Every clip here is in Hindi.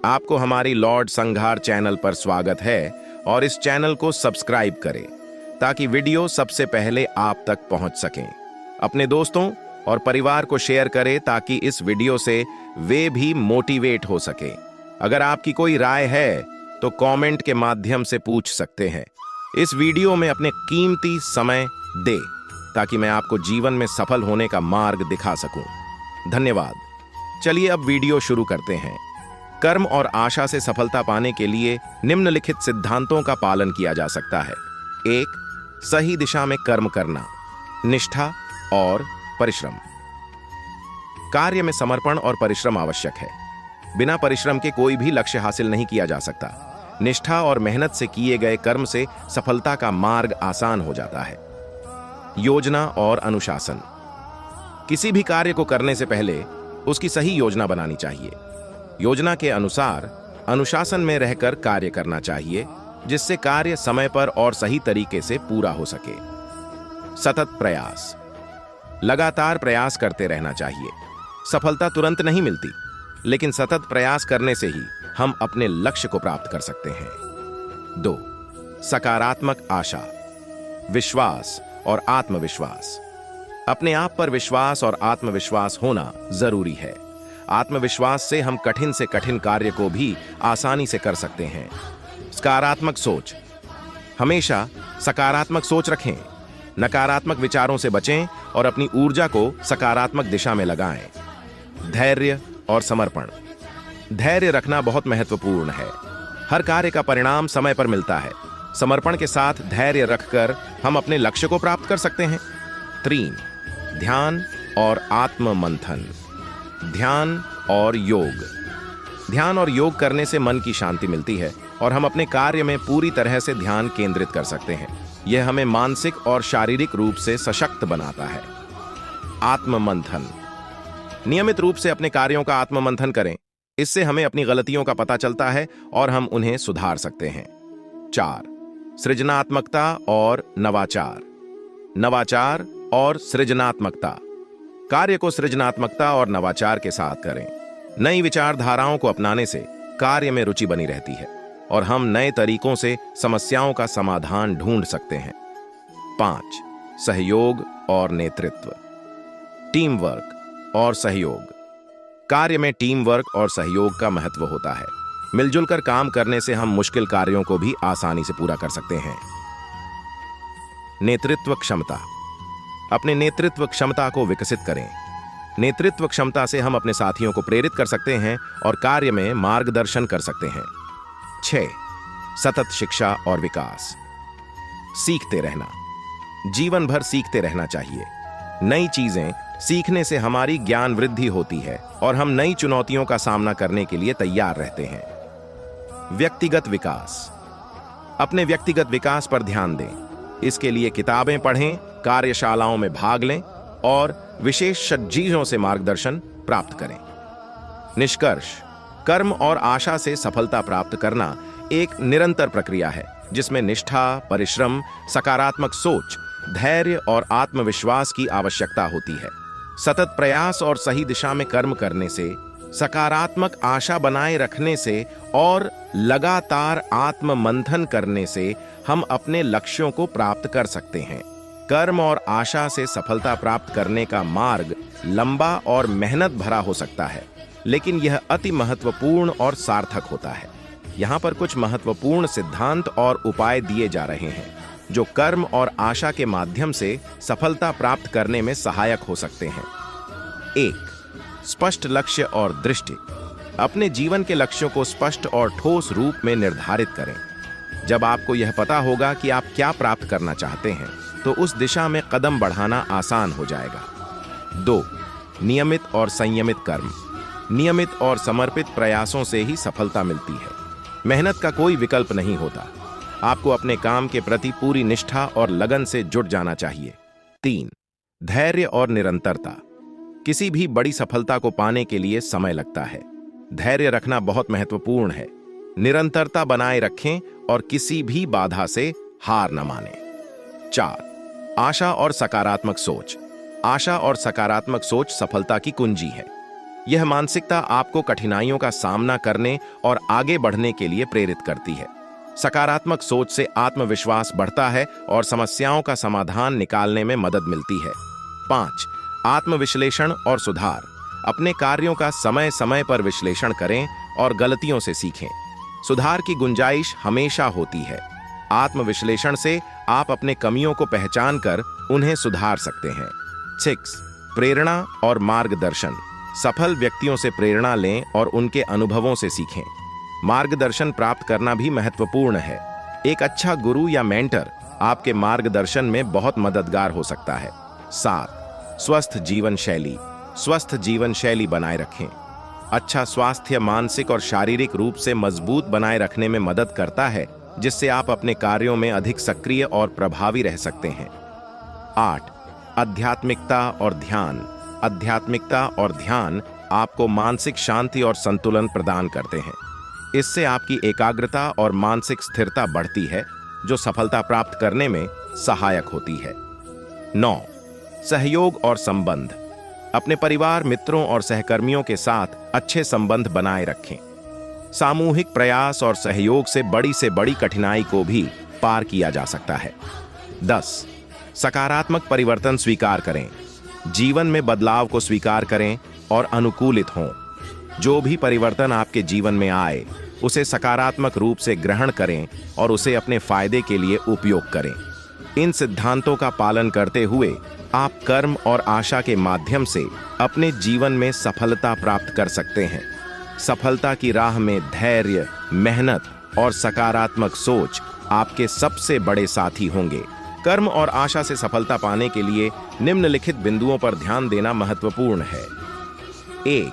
आपको हमारी लॉर्ड संघार चैनल पर स्वागत है और इस चैनल को सब्सक्राइब करें ताकि वीडियो सबसे पहले आप तक पहुंच सकें। अपने दोस्तों और परिवार को शेयर करें ताकि इस वीडियो से वे भी मोटिवेट हो सके। अगर आपकी कोई राय है तो कमेंट के माध्यम से पूछ सकते हैं। इस वीडियो में अपने कीमती समय दे ताकि मैं आपको जीवन में सफल होने का मार्ग दिखा सकूं। धन्यवाद। चलिए अब वीडियो शुरू करते हैं। कर्म और आशा से सफलता पाने के लिए निम्नलिखित सिद्धांतों का पालन किया जा सकता है। 1. सही दिशा में कर्म करना, निष्ठा और परिश्रम। कार्य में समर्पण और परिश्रम आवश्यक है। बिना परिश्रम के कोई भी लक्ष्य हासिल नहीं किया जा सकता। निष्ठा और मेहनत से किए गए कर्म से सफलता का मार्ग आसान हो जाता है। योजना और अनुशासन। किसी भी कार्य को करने से पहले उसकी सही योजना बनानी चाहिए। योजना के अनुसार अनुशासन में रहकर कार्य करना चाहिए, जिससे कार्य समय पर और सही तरीके से पूरा हो सके। सतत प्रयास। लगातार प्रयास करते रहना चाहिए। सफलता तुरंत नहीं मिलती, लेकिन सतत प्रयास करने से ही हम अपने लक्ष्य को प्राप्त कर सकते हैं। 2. सकारात्मक आशा, विश्वास और आत्मविश्वास। अपने आप पर विश्वास और आत्मविश्वास होना जरूरी है। आत्मविश्वास से हम कठिन से कठिन कार्य को भी आसानी से कर सकते हैं। सकारात्मक सोच। हमेशा सकारात्मक सोच रखें, नकारात्मक विचारों से बचें और अपनी ऊर्जा को सकारात्मक दिशा में लगाएं। धैर्य और समर्पण। धैर्य रखना बहुत महत्वपूर्ण है। हर कार्य का परिणाम समय पर मिलता है। समर्पण के साथ धैर्य रखकर हम अपने लक्ष्य को प्राप्त कर सकते हैं। 3. ध्यान और आत्म मंथन। ध्यान और योग। ध्यान और योग करने से मन की शांति मिलती है और हम अपने कार्य में पूरी तरह से ध्यान केंद्रित कर सकते हैं। यह हमें मानसिक और शारीरिक रूप से सशक्त बनाता है। आत्म मंथन। नियमित रूप से अपने कार्यों का आत्म मंथन करें। इससे हमें अपनी गलतियों का पता चलता है और हम उन्हें सुधार सकते हैं। 4. सृजनात्मकता और नवाचार। नवाचार और सृजनात्मकता। कार्य को सृजनात्मकता और नवाचार के साथ करें। नई विचारधाराओं को अपनाने से कार्य में रुचि बनी रहती है और हम नए तरीकों से समस्याओं का समाधान ढूंढ सकते हैं। 5. सहयोग और नेतृत्व। टीम वर्क और सहयोग। कार्य में टीम वर्क और सहयोग का महत्व होता है। मिलजुल कर काम करने से हम मुश्किल कार्यों को भी आसानी से पूरा कर सकते हैं। नेतृत्व क्षमता। अपने नेतृत्व क्षमता को विकसित करें। नेतृत्व क्षमता से हम अपने साथियों को प्रेरित कर सकते हैं और कार्य में मार्गदर्शन कर सकते हैं। 6. सतत शिक्षा और विकास। सीखते रहना। जीवन भर सीखते रहना चाहिए। नई चीजें सीखने से हमारी ज्ञान वृद्धि होती है और हम नई चुनौतियों का सामना करने के लिए तैयार रहते हैं। व्यक्तिगत विकास। अपने व्यक्तिगत विकास पर ध्यान दें। इसके लिए किताबें पढ़ें, कार्यशालाओं में भाग लें और विशेषज्ञों से मार्गदर्शन प्राप्त करें। निष्कर्ष। कर्म और आशा से सफलता प्राप्त करना एक निरंतर प्रक्रिया है, जिसमें निष्ठा, परिश्रम, सकारात्मक सोच, धैर्य और आत्मविश्वास की आवश्यकता होती है। सतत प्रयास और सही दिशा में कर्म करने से, सकारात्मक आशा बनाए रखने से और लगातार आत्म मंथन करने से हम अपने लक्ष्यों को प्राप्त कर सकते हैं। कर्म और आशा से सफलता प्राप्त करने का मार्ग लंबा और मेहनत भरा हो सकता है, लेकिन यह अति महत्वपूर्ण और सार्थक होता है। यहाँ पर कुछ महत्वपूर्ण सिद्धांत और उपाय दिए जा रहे हैं जो कर्म और आशा के माध्यम से सफलता प्राप्त करने में सहायक हो सकते हैं। 1. स्पष्ट लक्ष्य और दृष्टि। अपने जीवन के लक्ष्यों को स्पष्ट और ठोस रूप में निर्धारित करें। जब आपको यह पता होगा कि आप क्या प्राप्त करना चाहते हैं, तो उस दिशा में कदम बढ़ाना आसान हो जाएगा। 2. नियमित और संयमित कर्म। नियमित और समर्पित प्रयासों से ही सफलता मिलती है। मेहनत का कोई विकल्प नहीं होता। आपको अपने काम के प्रति पूरी निष्ठा और लगन से जुट जाना चाहिए। 3. धैर्य और निरंतरता। किसी भी बड़ी सफलता को पाने के लिए समय लगता है। धैर्य रखना बहुत महत्वपूर्ण है। निरंतरता बनाए रखें और किसी भी बाधा से हार न मानें। 4. आशा और सकारात्मक सोच। आशा और सकारात्मक सोच सफलता की कुंजी है। यह मानसिकता आपको कठिनाइयों का सामना करने और आगे बढ़ने के लिए प्रेरित करती है। सकारात्मक सोच से आत्मविश्वास बढ़ता है और समस्याओं का समाधान निकालने में मदद मिलती है। 5. आत्मविश्लेषण और सुधार। अपने कार्यों का समय समय पर विश्लेषण करें और गलतियों से सीखें। सुधार की गुंजाइश हमेशा होती है। आत्मविश्लेषण से आप अपने कमियों को पहचान कर उन्हें सुधार सकते हैं। 6. प्रेरणा और मार्गदर्शन। सफल व्यक्तियों से प्रेरणा लें और उनके अनुभवों से सीखें। मार्गदर्शन प्राप्त करना भी महत्वपूर्ण है। एक अच्छा गुरु या मेंटर आपके मार्गदर्शन में बहुत मददगार हो सकता है। 7. स्वस्थ जीवन शैली। स्वस्थ जीवन शैली बनाए रखें। अच्छा स्वास्थ्य मानसिक और शारीरिक रूप से मजबूत बनाए रखने में मदद करता है, जिससे आप अपने कार्यों में अधिक सक्रिय और प्रभावी रह सकते हैं। 8. आध्यात्मिकता और ध्यान। आध्यात्मिकता और ध्यान आपको मानसिक शांति और संतुलन प्रदान करते हैं। इससे आपकी एकाग्रता और मानसिक स्थिरता बढ़ती है, जो सफलता प्राप्त करने में सहायक होती है। 9. सहयोग और संबंध। अपने परिवार, मित्रों और सहकर्मियों के साथ अच्छे संबंध बनाए रखें। सामूहिक प्रयास और सहयोग से बड़ी कठिनाई को भी पार किया जा सकता है। 10. सकारात्मक परिवर्तन स्वीकार करें। जीवन में बदलाव को स्वीकार करें और अनुकूलित हों। जो भी परिवर्तन आपके जीवन में आए, उसे सकारात्मक रूप से ग्रहण करें और उसे अपने फायदे के लिए उपयोग करें। इन सिद्धांतों का पालन करते हुए आप कर्म और आशा के माध्यम से अपने जीवन में सफलता प्राप्त कर सकते हैं। सफलता की राह में धैर्य, मेहनत और सकारात्मक सोच आपके सबसे बड़े साथी होंगे। कर्म और आशा से सफलता पाने के लिए निम्नलिखित बिंदुओं पर ध्यान देना महत्वपूर्ण है। 1.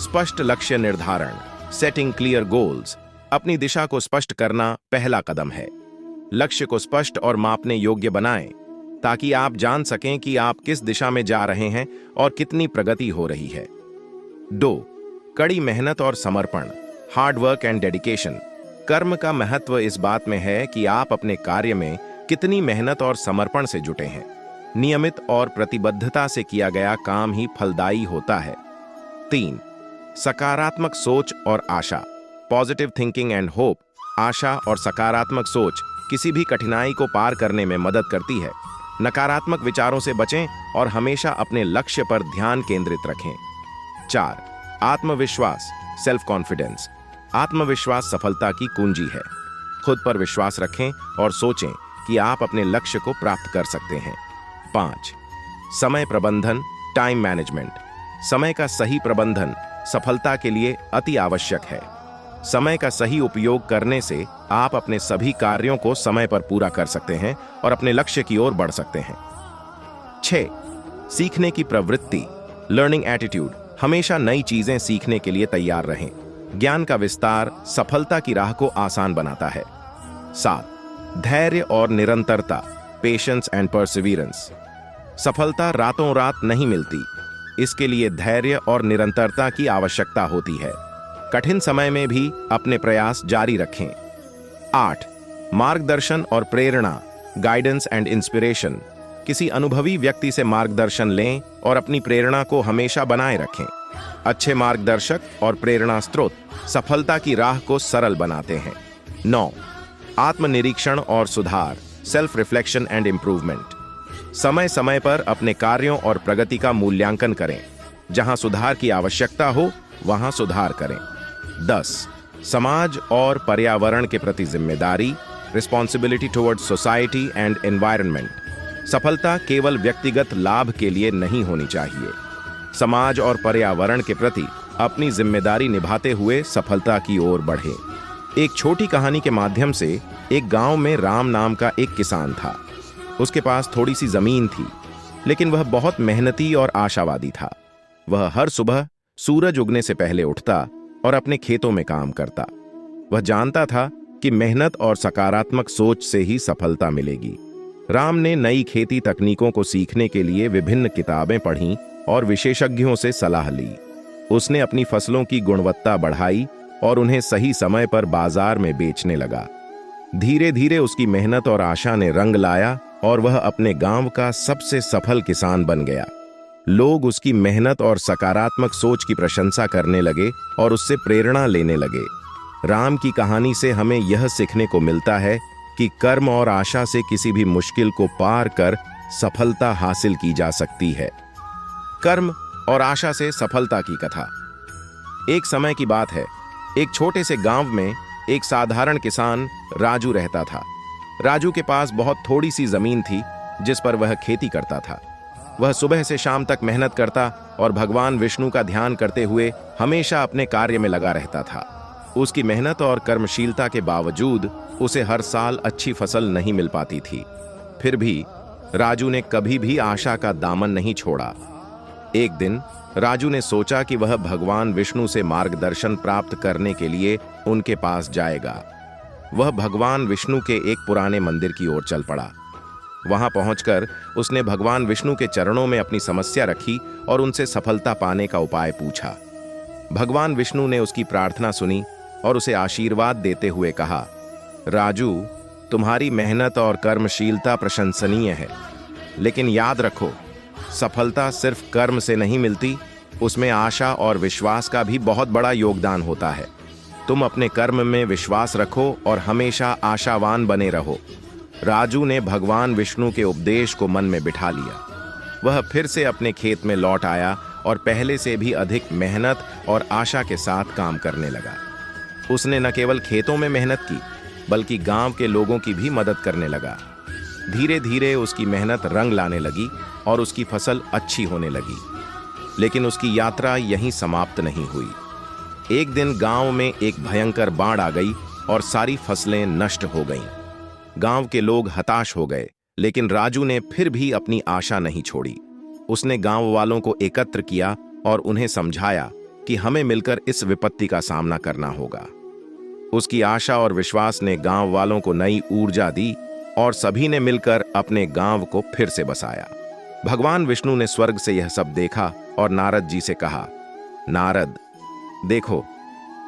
स्पष्ट लक्ष्य निर्धारण। Setting clear goals. अपनी दिशा को स्पष्ट करना पहला कदम है। लक्ष्य को स्पष्ट और मापने योग्य बनाएं, ताकि आप जान सकें कि आप किस दिशा में जा रहे हैं और कितनी प्रगति हो रही है। 2. कड़ी मेहनत और समर्पण। Hard work and dedication. कर्म का महत्व इस बात में है कि आप अपने कार्य में कितनी मेहनत और समर्पण से जुटे हैं। नियमित और प्रतिबद्धता से किया गया काम ही फलदायी होता है। 3. सकारात्मक सोच और आशा। Positive thinking and hope. आशा और सकारात्मक सोच किसी भी कठिनाई को पार करने में मदद करती है। नकारात्मक विचारों से बचें और हमेशा अपने लक्ष्य पर ध्यान केंद्रित रखें। 4. आत्मविश्वास, सेल्फ कॉन्फिडेंस। आत्मविश्वास सफलता की कुंजी है। खुद पर विश्वास रखें और सोचें कि आप अपने लक्ष्य को प्राप्त कर सकते हैं। 5. समय प्रबंधन, टाइम मैनेजमेंट। समय का सही प्रबंधन सफलता के लिए अति आवश्यक है। समय का सही उपयोग करने से आप अपने सभी कार्यों को समय पर पूरा कर सकते हैं और अपने लक्ष्य की ओर बढ़ सकते हैं। 6. सीखने की प्रवृत्ति, लर्निंग एटीट्यूड। हमेशा नई चीजें सीखने के लिए तैयार रहें। ज्ञान का विस्तार सफलता की राह को आसान बनाता है। 7. धैर्य और निरंतरता, पेशेंस एंड परसिवियरेंस। सफलता रातों रात नहीं मिलती, इसके लिए धैर्य और निरंतरता की आवश्यकता होती है। कठिन समय में भी अपने प्रयास जारी रखें। 8. मार्गदर्शन और प्रेरणा, गाइडेंस एंड इंस्पिरेशन। किसी अनुभवी व्यक्ति से मार्गदर्शन लें और अपनी प्रेरणा को हमेशा बनाए रखें। अच्छे मार्गदर्शक और प्रेरणा स्रोत सफलता की राह को सरल बनाते हैं। 9. आत्मनिरीक्षण और सुधार, सेल्फ रिफ्लेक्शन एंड इंप्रूवमेंट। समय समय पर अपने कार्यों और प्रगति का मूल्यांकन करें। जहां सुधार की आवश्यकता हो, वहां सुधार करें। 10. समाज और पर्यावरण के प्रति जिम्मेदारी, responsibility towards society and environment. सफलता केवल व्यक्तिगत लाभ के लिए नहीं होनी चाहिए। समाज और पर्यावरण के प्रति अपनी जिम्मेदारी निभाते हुए सफलता की ओर बढ़े। एक छोटी कहानी के माध्यम से एक गांव में राम नाम का एक किसान था। उसके पास थोड़ी सी जमीन थी, लेकिन वह बहुत मेहनती और आशावादी था। वह हर सुबह सूरज उगने से पहले उठता और अपने खेतों में काम करता। वह जानता था कि मेहनत और सकारात्मक सोच से ही सफलता मिलेगी। राम ने नई खेती तकनीकों को सीखने के लिए विभिन्न किताबें पढ़ीं और विशेषज्ञों से सलाह ली। उसने अपनी फसलों की गुणवत्ता बढ़ाई और उन्हें सही समय पर बाजार में बेचने लगा। धीरे धीरे उसकी मेहनत और आशा ने रंग लाया और वह अपने गांव का सबसे सफल किसान बन गया। लोग उसकी मेहनत और सकारात्मक सोच की प्रशंसा करने लगे और उससे प्रेरणा लेने लगे। राम की कहानी से हमें यह सीखने को मिलता है कि कर्म और आशा से किसी भी मुश्किल को पार कर सफलता हासिल की जा सकती है। कर्म और आशा से सफलता की कथा। एक समय की बात है, एक छोटे से गांव में एक साधारण किसान राजू रहता था। राजू के पास बहुत थोड़ी सी जमीन थी जिस पर वह खेती करता था। वह सुबह से शाम तक मेहनत करता और भगवान विष्णु का ध्यान करते हुए हमेशा अपने कार्य में लगा रहता था। उसकी मेहनत और कर्मशीलता के बावजूद उसे हर साल अच्छी फसल नहीं मिल पाती थी। फिर भी राजू ने कभी भी आशा का दामन नहीं छोड़ा। एक दिन राजू ने सोचा कि वह भगवान विष्णु से मार्गदर्शन प्राप्त करने के लिए उनके पास जाएगा। वह भगवान विष्णु के एक पुराने मंदिर की ओर चल पड़ा। वहां पहुंचकर उसने भगवान विष्णु के चरणों में अपनी समस्या रखी और उनसे सफलता पाने का उपाय पूछा। भगवान विष्णु ने उसकी प्रार्थना सुनी और उसे आशीर्वाद देते हुए कहा, राजू, तुम्हारी मेहनत और कर्मशीलता प्रशंसनीय है, लेकिन याद रखो, सफलता सिर्फ कर्म से नहीं मिलती, उसमें आशा और विश्वास का भी बहुत बड़ा योगदान होता है। तुम अपने कर्म में विश्वास रखो और हमेशा आशावान बने रहो। राजू ने भगवान विष्णु के उपदेश को मन में बिठा लिया। वह फिर से अपने खेत में लौट आया और पहले से भी अधिक मेहनत और आशा के साथ काम करने लगा। उसने न केवल खेतों में मेहनत की, बल्कि गांव के लोगों की भी मदद करने लगा। धीरे धीरे उसकी मेहनत रंग लाने लगी और उसकी फसल अच्छी होने लगी। लेकिन उसकी यात्रा यहीं समाप्त नहीं हुई। एक दिन गांव में एक भयंकर बाढ़ आ गई और सारी फसलें नष्ट हो गईं। गांव के लोग हताश हो गए, लेकिन राजू ने फिर भी अपनी आशा नहीं छोड़ी। उसने गांव वालों को एकत्र किया और उन्हें समझाया कि हमें मिलकर इस विपत्ति का सामना करना होगा। उसकी आशा और विश्वास ने गांव वालों को नई ऊर्जा दी और सभी ने मिलकर अपने गांव को फिर से बसाया। भगवान विष्णु ने स्वर्ग से यह सब देखा और नारद जी से कहा, नारद, देखो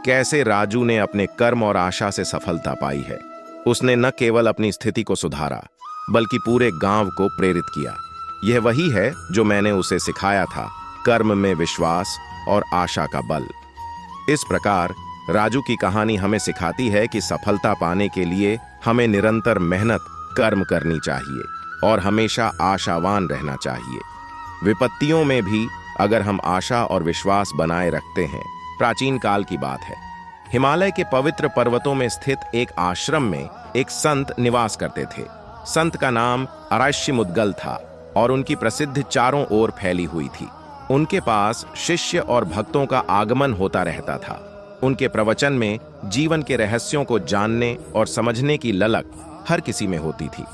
कैसे राजू ने अपने कर्म और आशा से सफलता पाई है। उसने न केवल अपनी स्थिति को सुधारा, बल्कि पूरे गांव को प्रेरित किया। यह वही है जो मैंने उसे सिखाया था, कर्म में विश्वास और आशा का बल। इस प्रकार राजू की कहानी हमें सिखाती है कि सफलता पाने के लिए हमें निरंतर मेहनत, कर्म करनी चाहिए और हमेशा आशावान रहना चाहिए। विपत्तियों में भी अगर हम आशा और विश्वास बनाए रखते हैं। प्राचीन काल की बात है, हिमालय के पवित्र पर्वतों में स्थित एक आश्रम में एक संत निवास करते थे। संत का नाम अराश्य मुद्गल था और उनकी प्रसिद्धि चारों ओर फैली हुई थी। उनके पास शिष्य और भक्तों का आगमन होता रहता था। उनके प्रवचन में जीवन के रहस्यों को जानने और समझने की ललक हर किसी में होती थी।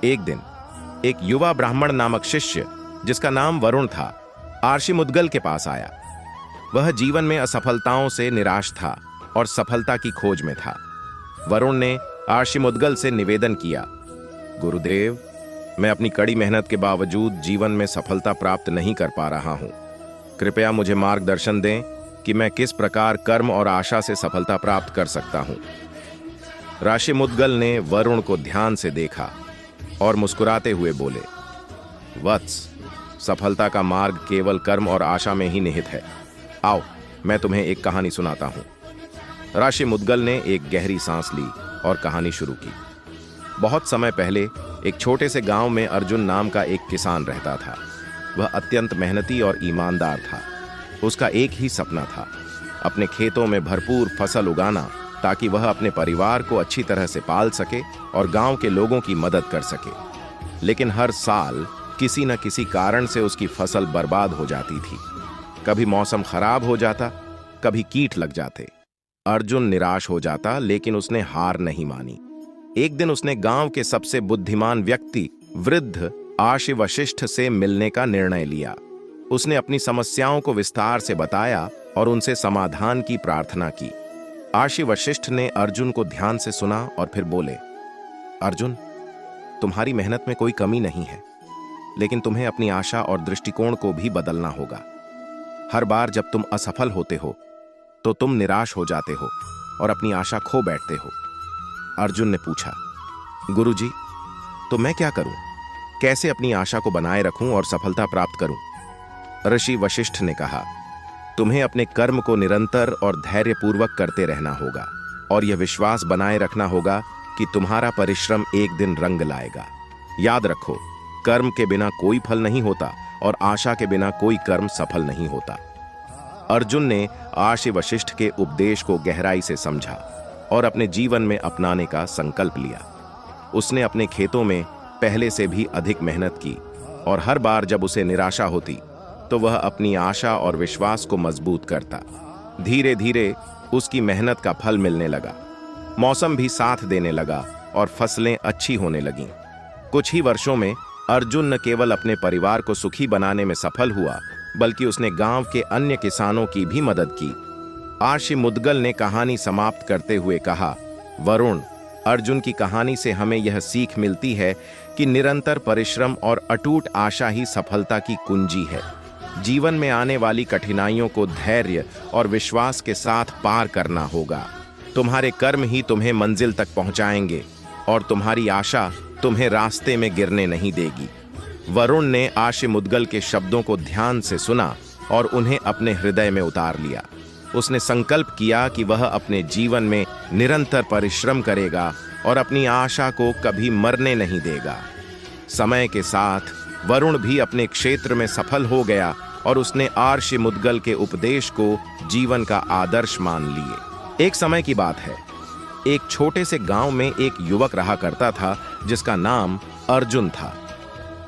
एक दिन एक युवा ब्राह्मण नामक शिष्य, जिसका नाम वरुण था, आर्षि मुद्गल के पास आया। वह जीवन में असफलताओं से निराश था और सफलता की खोज में था। वरुण ने आर्षि मुद्गल से निवेदन किया, गुरुदेव, मैं अपनी कड़ी मेहनत के बावजूद जीवन में सफलता प्राप्त नहीं कर पा रहा हूं। कृपया मुझे मार्गदर्शन दें कि मैं किस प्रकार कर्म और आशा से सफलता प्राप्त कर सकता हूं। आर्षि मुद्गल ने वरुण को ध्यान से देखा और मुस्कुराते हुए बोले, वत्स, सफलता का मार्ग केवल कर्म और आशा में ही निहित है। आओ, मैं तुम्हें एक कहानी सुनाता हूं। आर्षि मुद्गल ने एक गहरी सांस ली और कहानी शुरू की। बहुत समय पहले एक छोटे से गांव में अर्जुन नाम का एक किसान रहता था। वह अत्यंत मेहनती और ईमानदार था। उसका एक ही सपना था, अपने खेतों में भरपूर फसल उगाना, ताकि वह अपने परिवार को अच्छी तरह से पाल सके और गांव के लोगों की मदद कर सके। लेकिन हर साल किसी न किसी कारण से उसकी फसल बर्बाद हो जाती थी। कभी मौसम खराब हो जाता, कभी कीट लग जाते। अर्जुन निराश हो जाता, लेकिन उसने हार नहीं मानी। एक दिन उसने गांव के सबसे बुद्धिमान व्यक्ति वृद्ध आर्षि वशिष्ठ से मिलने का निर्णय लिया। उसने अपनी समस्याओं को विस्तार से बताया और उनसे समाधान की प्रार्थना की। आर्षि वशिष्ठ ने अर्जुन को ध्यान से सुना और फिर बोले, अर्जुन, तुम्हारी मेहनत में कोई कमी नहीं है, लेकिन तुम्हें अपनी आशा और दृष्टिकोण को भी बदलना होगा। हर बार जब तुम असफल होते हो तो तुम निराश हो जाते हो और अपनी आशा खो बैठते हो। अर्जुन ने पूछा, गुरुजी, तो मैं क्या करूं? कैसे अपनी आशा को बनाए रखूं और सफलता प्राप्त करूं? ऋषि वशिष्ठ ने कहा, तुम्हें अपने कर्म को निरंतर और धैर्यपूर्वक करते रहना होगा और यह विश्वास बनाए रखना होगा कि तुम्हारा परिश्रम एक दिन रंग लाएगा। याद रखो, कर्म के बिना कोई फल नहीं होता और आशा के बिना कोई कर्म सफल नहीं होता। अर्जुन ने ऋषि वशिष्ठ के उपदेश को गहराई से समझा और अपने जीवन में अपनाने का संकल्प लिया। उसने अपने खेतों में पहले से भी अधिक मेहनत की और हर बार जब उसे निराशा होती तो वह अपनी आशा और विश्वास को मजबूत करता। धीरे धीरे उसकी मेहनत का फल मिलने लगा। मौसम भी साथ देने लगा और फसलें अच्छी होने लगीं। कुछ ही वर्षों में अर्जुन न केवल अपने परिवार को सुखी बनाने में सफल हुआ, बल्कि उसने गांव के अन्य किसानों की भी मदद की। ऋषि मुद्गल ने कहानी समाप्त करते हुए कहा, वरुण, अर्जुन की कहानी से हमें यह सीख मिलती है कि निरंतर परिश्रम और अटूट आशा ही सफलता की कुंजी है। जीवन में आने वाली कठिनाइयों को धैर्य और विश्वास के साथ पार करना होगा। तुम्हारे कर्म ही तुम्हें मंजिल तक पहुंचाएंगे और तुम्हारी आशा तुम्हें रास्ते में गिरने नहीं देगी। वरुण ने ऋषि मुद्गल के शब्दों को ध्यान से सुना और उन्हें अपने हृदय में उतार लिया। उसने संकल्प किया कि वह अपने जीवन में निरंतर परिश्रम करेगा और अपनी आशा को कभी मरने नहीं देगा। समय के साथ वरुण भी अपने क्षेत्र में सफल हो गया और उसने ऋषि मुद्गल के उपदेश को जीवन का आदर्श मान लिए। एक समय की बात है, एक छोटे से गांव में एक युवक रहा करता था जिसका नाम अर्जुन था।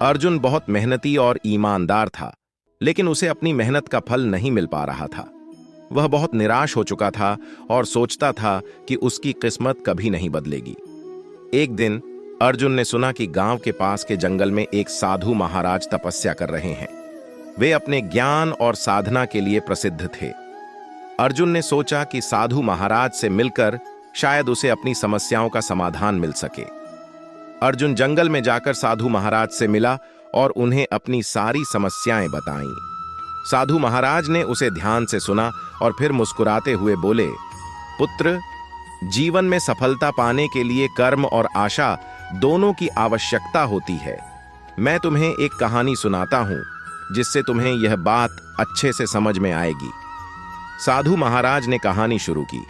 अर्जुन बहुत मेहनती और ईमानदार था, लेकिन उसे अपनी मेहनत का फल नहीं मिल पा रहा था। वह बहुत निराश हो चुका था और सोचता था कि उसकी किस्मत कभी नहीं बदलेगी। एक दिन अर्जुन ने सुना कि गांव के पास के जंगल में एक साधु महाराज तपस्या कर रहे हैं। वे अपने ज्ञान और साधना के लिए प्रसिद्ध थे। अर्जुन ने सोचा कि साधु महाराज से मिलकर शायद उसे अपनी समस्याओं का समाधान मिल सके। अर्जुन जंगल में जाकर साधु महाराज से मिला और उन्हें अपनी सारी समस्याएं बताईं। साधु महाराज ने उसे ध्यान से सुना और फिर मुस्कुराते हुए बोले, पुत्र, जीवन में सफलता पाने के लिए कर्म और आशा दोनों की आवश्यकता होती है। मैं तुम्हें एक कहानी सुनाता हूं जिससे तुम्हें यह बात अच्छे से समझ में आएगी। साधु महाराज ने कहानी शुरू की।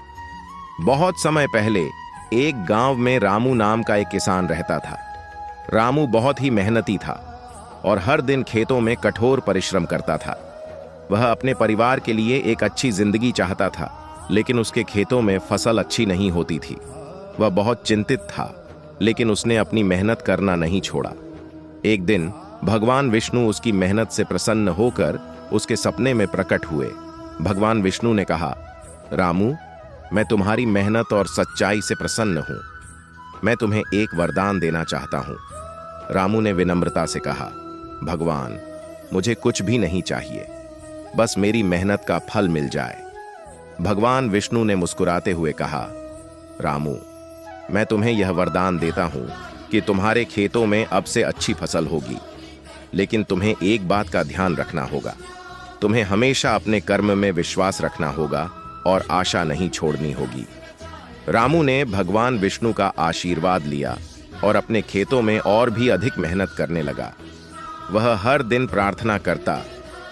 बहुत समय पहले एक गांव में रामू नाम का एक किसान रहता था। रामू बहुत ही मेहनती था और हर दिन खेतों में कठोर परिश्रम करता था। वह अपने परिवार के लिए एक अच्छी जिंदगी चाहता था, लेकिन उसके खेतों में फसल अच्छी नहीं होती थी। वह बहुत चिंतित था, लेकिन उसने अपनी मेहनत करना नहीं छोड़ा। एक दिन भगवान विष्णु उसकी मेहनत से प्रसन्न होकर उसके सपने में प्रकट हुए। भगवान विष्णु ने कहा, रामू, मैं तुम्हारी मेहनत और सच्चाई से प्रसन्न हूं। मैं तुम्हें एक वरदान देना चाहता हूं। रामू ने विनम्रता से कहा, भगवान, मुझे कुछ भी नहीं चाहिए, बस मेरी मेहनत का फल मिल जाए। भगवान विष्णु ने मुस्कुराते हुए कहा, रामू, मैं तुम्हें यह वरदान देता हूं कि तुम्हारे खेतों में अब से अच्छी फसल होगी, लेकिन तुम्हें एक बात का ध्यान रखना होगा। तुम्हें हमेशा अपने कर्म में विश्वास रखना होगा और आशा नहीं छोड़नी होगी। रामू ने भगवान विष्णु का आशीर्वाद लिया और अपने खेतों में और भी अधिक मेहनत करने लगा। वह हर दिन प्रार्थना करता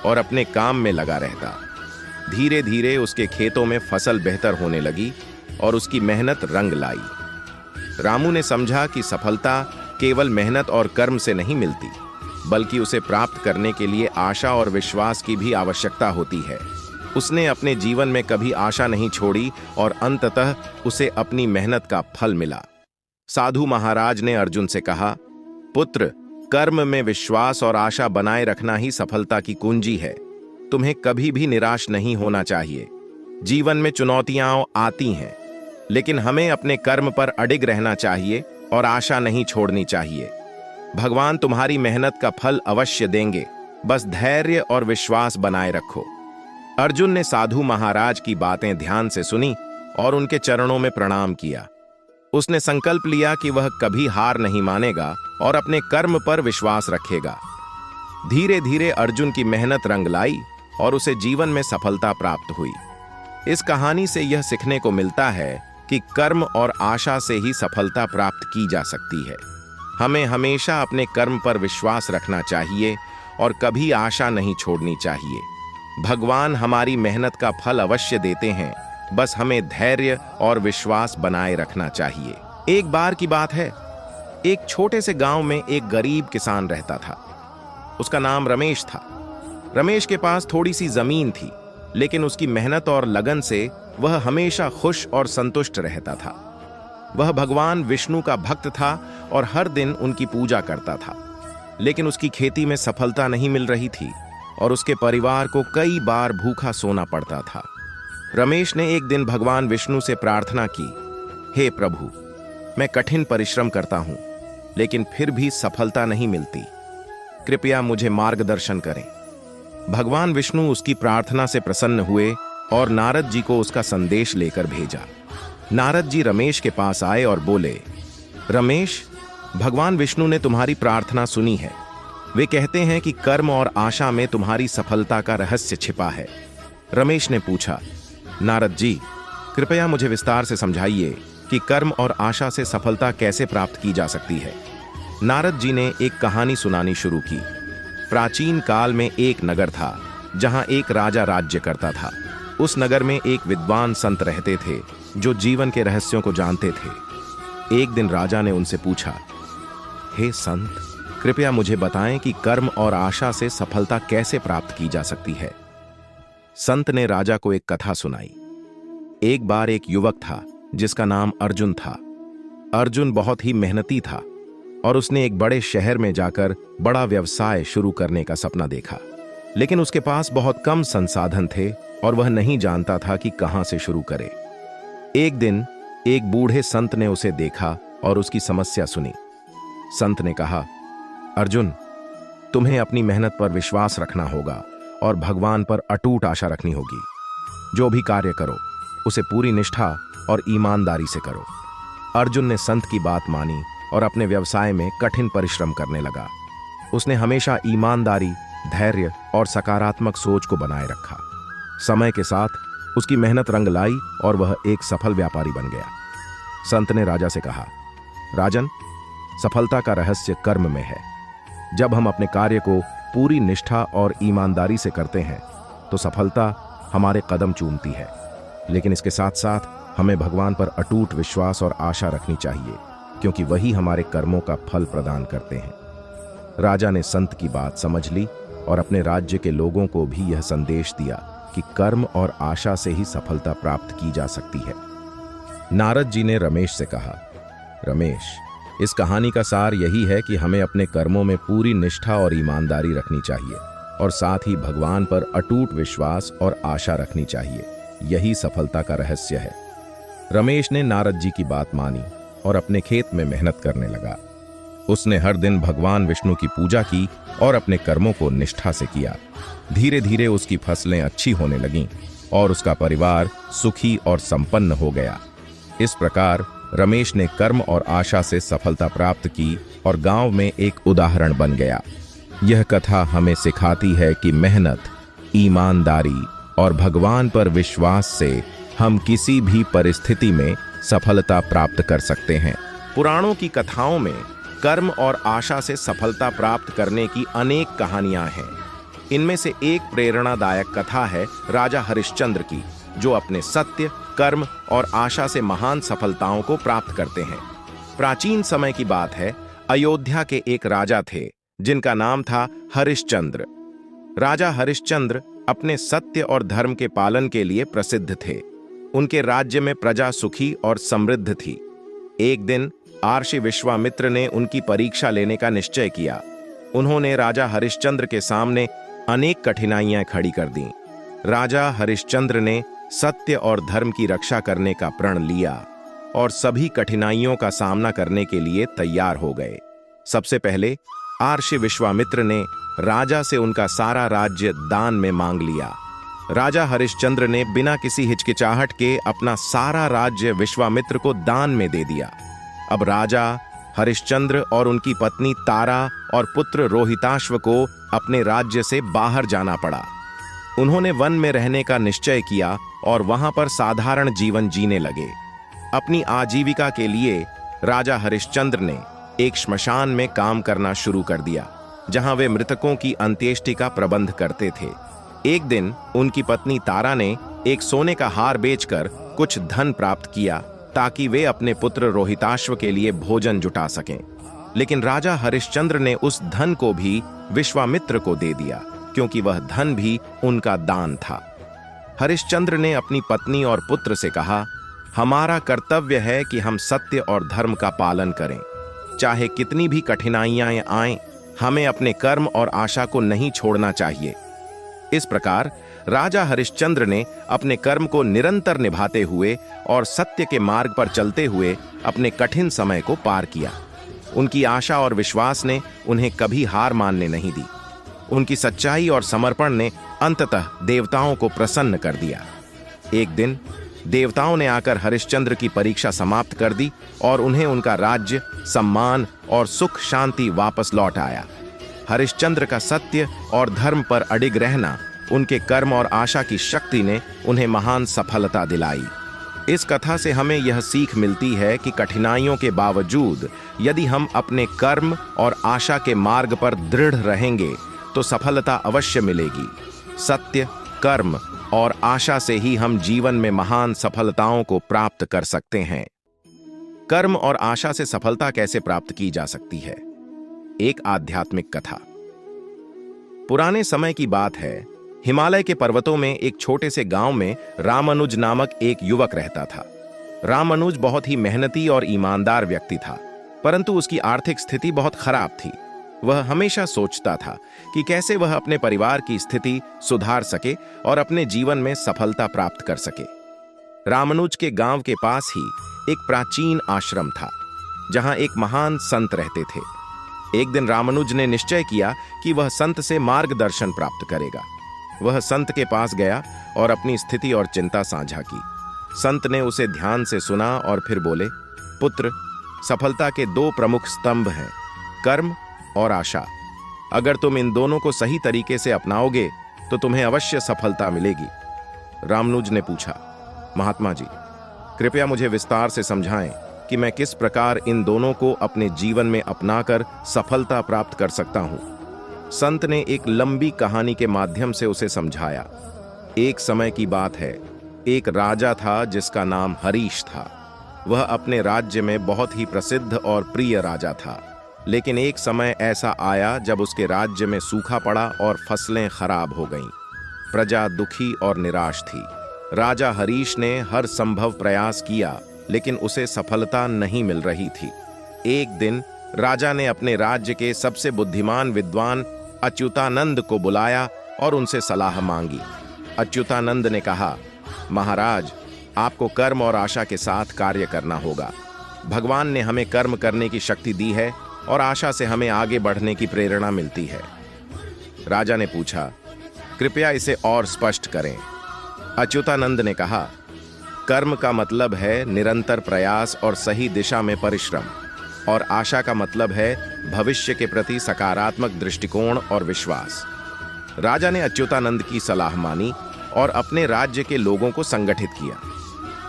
और अपने काम में लगा रहता। धीरे धीरे उसके खेतों में फसल बेहतर होने लगी और उसकी मेहनत रंग लाई। रामू ने समझा कि सफलता केवल मेहनत और कर्म से नहीं मिलती, बल्कि उसे प्राप्त करने के लिए आशा और विश्वास की भी आवश्यकता होती है। उसने अपने जीवन में कभी आशा नहीं छोड़ी और अंततः उसे अपनी मेहनत का फल मिला। साधु महाराज ने अर्जुन से कहा, पुत्र, कर्म में विश्वास और आशा बनाए रखना ही सफलता की कुंजी है। तुम्हें कभी भी निराश नहीं होना चाहिए। जीवन में चुनौतियां आती हैं, लेकिन हमें अपने कर्म पर अडिग रहना चाहिए और आशा नहीं छोड़नी चाहिए। भगवान तुम्हारी मेहनत का फल अवश्य देंगे, बस धैर्य और विश्वास बनाए रखो। अर्जुन ने साधु महाराज की बातें ध्यान से सुनी और उनके चरणों में प्रणाम किया। उसने संकल्प लिया कि वह कभी हार नहीं मानेगा और अपने कर्म पर विश्वास रखेगा। धीरे धीरे अर्जुन की मेहनत रंग लाई और उसे जीवन में सफलता प्राप्त हुई। इस कहानी से यह सीखने को मिलता है कि कर्म और आशा से ही सफलता प्राप्त की जा सकती है। हमें हमेशा अपने कर्म पर विश्वास रखना चाहिए और कभी आशा नहीं छोड़नी चाहिए। भगवान हमारी मेहनत का फल अवश्य देते हैं, बस हमें धैर्य और विश्वास बनाए रखना चाहिए। एक बार की बात है, एक छोटे से गांव में एक गरीब किसान रहता था। उसका नाम रमेश था। रमेश के पास थोड़ी सी जमीन थी, लेकिन उसकी मेहनत और लगन से वह हमेशा खुश और संतुष्ट रहता था। वह भगवान विष्णु का भक्त था और हर दिन उनकी पूजा करता था। लेकिन उसकी खेती में सफलता नहीं मिल रही थी और उसके परिवार को कई बार भूखा सोना पड़ता था। रमेश ने एक दिन भगवान विष्णु से प्रार्थना की, हे प्रभु, मैं कठिन परिश्रम करता हूं, लेकिन फिर भी सफलता नहीं मिलती। कृपया मुझे मार्गदर्शन करें। भगवान विष्णु उसकी प्रार्थना से प्रसन्न हुए और नारद जी को उसका संदेश लेकर भेजा। नारद जी रमेश के पास आए और बोले, रमेश, भगवान विष्णु ने तुम्हारी प्रार्थना सुनी है। वे कहते हैं कि कर्म और आशा में तुम्हारी सफलता का रहस्य छिपा है। रमेश ने पूछा, नारद जी, कृपया मुझे विस्तार से समझाइए कि कर्म और आशा से सफलता कैसे प्राप्त की जा सकती है। नारद जी ने एक कहानी सुनानी शुरू की। प्राचीन काल में एक नगर था जहां एक राजा राज्य करता था। उस नगर में एक विद्वान संत रहते थे जो जीवन के रहस्यों को जानते थे। एक दिन राजा ने उनसे पूछा, हे संत, कृपया मुझे बताएं कि कर्म और आशा से सफलता कैसे प्राप्त की जा सकती है। संत ने राजा को एक कथा सुनाई। एक बार एक युवक था जिसका नाम अर्जुन था। अर्जुन बहुत ही मेहनती था और उसने एक बड़े शहर में जाकर बड़ा व्यवसाय शुरू करने का सपना देखा। लेकिन उसके पास बहुत कम संसाधन थे और वह नहीं जानता था कि कहां से शुरू करे। एक दिन एक बूढ़े संत ने उसे देखा और उसकी समस्या सुनी। संत ने कहा, अर्जुन, तुम्हें अपनी मेहनत पर विश्वास रखना होगा और भगवान पर अटूट आशा रखनी होगी। जो भी कार्य करो उसे पूरी निष्ठा और ईमानदारी से करो। अर्जुन ने संत की बात मानी और अपने व्यवसाय में कठिन परिश्रम करने लगा। उसने हमेशा ईमानदारी, धैर्य और सकारात्मक सोच को बनाए रखा। समय के साथ उसकी मेहनत रंग लाई और वह एक सफल व्यापारी बन गया। संत ने राजा से कहा, राजन, सफलता का रहस्य कर्म में है। जब हम अपने कार्य को पूरी निष्ठा और ईमानदारी से करते हैं तो सफलता हमारे कदम चूमती है। लेकिन इसके साथ साथ हमें भगवान पर अटूट विश्वास और आशा रखनी चाहिए, क्योंकि वही हमारे कर्मों का फल प्रदान करते हैं। राजा ने संत की बात समझ ली और अपने राज्य के लोगों को भी यह संदेश दिया कि कर्म और आशा से ही सफलता प्राप्त की जा सकती है। नारद जी ने रमेश से कहा, रमेश, इस कहानी का सार यही है कि हमें अपने कर्मों में पूरी निष्ठा और ईमानदारी रखनी चाहिए और साथ ही भगवान पर अटूट विश्वास और आशा रखनी चाहिए। यही सफलता का रहस्य है। रमेश ने नारद जी की बात मानी और अपने खेत में मेहनत करने लगा। उसने हर दिन भगवान विष्णु की पूजा की और अपने कर्मों को निष्ठा से किया। धीरे धीरे उसकी फसलें अच्छी होने लगीं और उसका परिवार सुखी और संपन्न हो गया। इस प्रकार रमेश ने कर्म और आशा से सफलता प्राप्त की और गांव में एक उदाहरण बन गया। यह कथा हमें सिखाती है कि मेहनत, ईमानदारी और भगवान पर विश्वास से हम किसी भी परिस्थिति में सफलता प्राप्त कर सकते हैं। पुराणों की कथाओं में कर्म और आशा से सफलता प्राप्त करने की अनेक कहानियां हैं। इनमें से एक प्रेरणादायक कथा है राजा हरिश्चंद्र की, जो अपने सत्य, कर्म और आशा से महान सफलताओं को प्राप्त करते हैं। प्राचीन समय की बात है, अयोध्या के एक राजा थे जिनका नाम था हरिश्चंद्र। राजा हरिश्चंद्र अपने सत्य और धर्म के पालन के लिए प्रसिद्ध थे। उनके राज्य में प्रजा सुखी और समृद्ध थी। एक दिन आर्षि विश्वामित्र ने उनकी परीक्षा लेने का निश्चय किया। उन्होंने राजा हरिश्चंद्र के सामने अनेक कठिनाइयां खड़ी कर दीं। राजा हरिश्चंद्र ने सत्य और धर्म की रक्षा करने का प्रण लिया और सभी कठिनाइयों का सामना करने के लिए तैयार हो गए। सबसे पहले आर्षि विश्वामित्र ने राजा से उनका सारा राज्य दान में मांग लिया। राजा हरिश्चंद्र ने बिना किसी हिचकिचाहट के अपना सारा राज्य विश्वामित्र को दान में दे दिया। अब राजा हरिश्चंद्र और उनकी पत्नी तारा और पुत्र रोहिताश्व को अपने राज्य से बाहर जाना पड़ा। उन्होंने वन में रहने का निश्चय किया और वहां पर साधारण जीवन जीने लगे। अपनी आजीविका के लिए राजा हरिश्चंद्र ने एक श्मशान में काम करना शुरू कर दिया। जहां वे मृतकों की अंत्येष्टि का प्रबंध करते थे। एक दिन उनकी पत्नी तारा ने एक सोने का हार बेचकर कुछ धन प्राप्त किया ताकि वे अपने पुत्र रोहिताश्व के लिए भोजन जुटा सकें। लेकिन राजा हरिश्चंद्र ने उस धन को भी विश्वामित्र को दे दिया, क्योंकि वह धन भी उनका दान था। हरिश्चंद्र ने अपनी पत्नी और पुत्र से कहा, हमारा कर्तव्य है कि हम सत्य और धर्म का पालन करें। चाहे कितनी भी कठिनाइयां आएं, हमें अपने कर्म और आशा को नहीं छोड़ना चाहिए। इस प्रकार राजा हरिश्चंद्र ने अपने कर्म को निरंतर निभाते हुए और सत्य के मार्ग पर चलते हुए अपने कठिन समय को पार किया। उनकी आशा और विश्वास ने उन्हें कभी हार मानने नहीं दी। उनकी सच्चाई और समर्पण ने अंततः देवताओं को प्रसन्न कर दिया। एक दिन देवताओं ने आकर हरिश्चंद्र की परीक्षा समाप्त कर दी और उन्हें उनका राज्य, सम्मान और सुख शांति वापस लौट आया। हरिश्चंद्र का सत्य और धर्म पर अडिग रहना, उनके कर्म और आशा की शक्ति ने उन्हें महान सफलता दिलाई। इस कथा से हमें यह सीख मिलती है कि कठिनाइयों के बावजूद यदि हम अपने कर्म और आशा के मार्ग पर दृढ़ रहेंगे तो सफलता अवश्य मिलेगी। सत्य, कर्म और आशा से ही हम जीवन में महान सफलताओं को प्राप्त कर सकते हैं। कर्म और आशा से सफलता कैसे प्राप्त की जा सकती है? एक आध्यात्मिक कथा। पुराने समय की बात है। हिमालय के पर्वतों में एक छोटे से गांव में रामानुज नामक एक युवक रहता था। रामानुज बहुत ही मेहनती और ईमानदार व्यक्ति था, परंतु उसकी आर्थिक स्थिति बहुत खराब थी। वह हमेशा सोचता था कि कैसे वह अपने परिवार की स्थिति सुधार सके और अपने जीवन में सफलता प्राप्त कर सके। रामानुज के गांव के पास ही एक प्राचीन आश्रम था, जहां एक महान संत रहते थे। एक दिन रामानुज ने निश्चय किया कि वह संत से मार्गदर्शन प्राप्त करेगा। वह संत के पास गया और अपनी स्थिति और चिंता साझा की। संत ने उसे ध्यान से सुना और फिर बोले, पुत्र, सफलता के दो प्रमुख स्तंभ हैं, कर्म और आशा। अगर तुम इन दोनों को सही तरीके से अपनाओगे तो तुम्हें अवश्य सफलता मिलेगी। रामानुज ने पूछा, महात्मा जी, कृपया मुझे विस्तार से समझाएं कि मैं किस प्रकार इन दोनों को अपने जीवन में अपनाकर सफलता प्राप्त कर सकता हूं। संत ने एक लंबी कहानी के माध्यम से उसे समझाया। एक समय की बात है, एक राजा था जिसका नाम हरीश था। वह अपने राज्य में बहुत ही प्रसिद्ध और प्रिय राजा था। लेकिन एक समय ऐसा आया जब उसके राज्य में सूखा पड़ा और फसलें खराब हो गईं। प्रजा दुखी और निराश थी। राजा हरीश ने हर संभव प्रयास किया, लेकिन उसे सफलता नहीं मिल रही थी। एक दिन राजा ने अपने राज्य के सबसे बुद्धिमान विद्वान अच्युतानंद को बुलाया और उनसे सलाह मांगी। अच्युतानंद ने कहा, महाराज, आपको कर्म और आशा के साथ कार्य करना होगा। भगवान ने हमें कर्म करने की शक्ति दी है और आशा से हमें आगे बढ़ने की प्रेरणा मिलती है। राजा ने पूछा, कृपया इसे और स्पष्ट करें। अच्युतानंद ने कहा, कर्म का मतलब है निरंतर प्रयास और सही दिशा में परिश्रम, और आशा का मतलब है भविष्य के प्रति सकारात्मक दृष्टिकोण और विश्वास। राजा ने अच्युतानंद की सलाह मानी और अपने राज्य के लोगों को संगठित किया।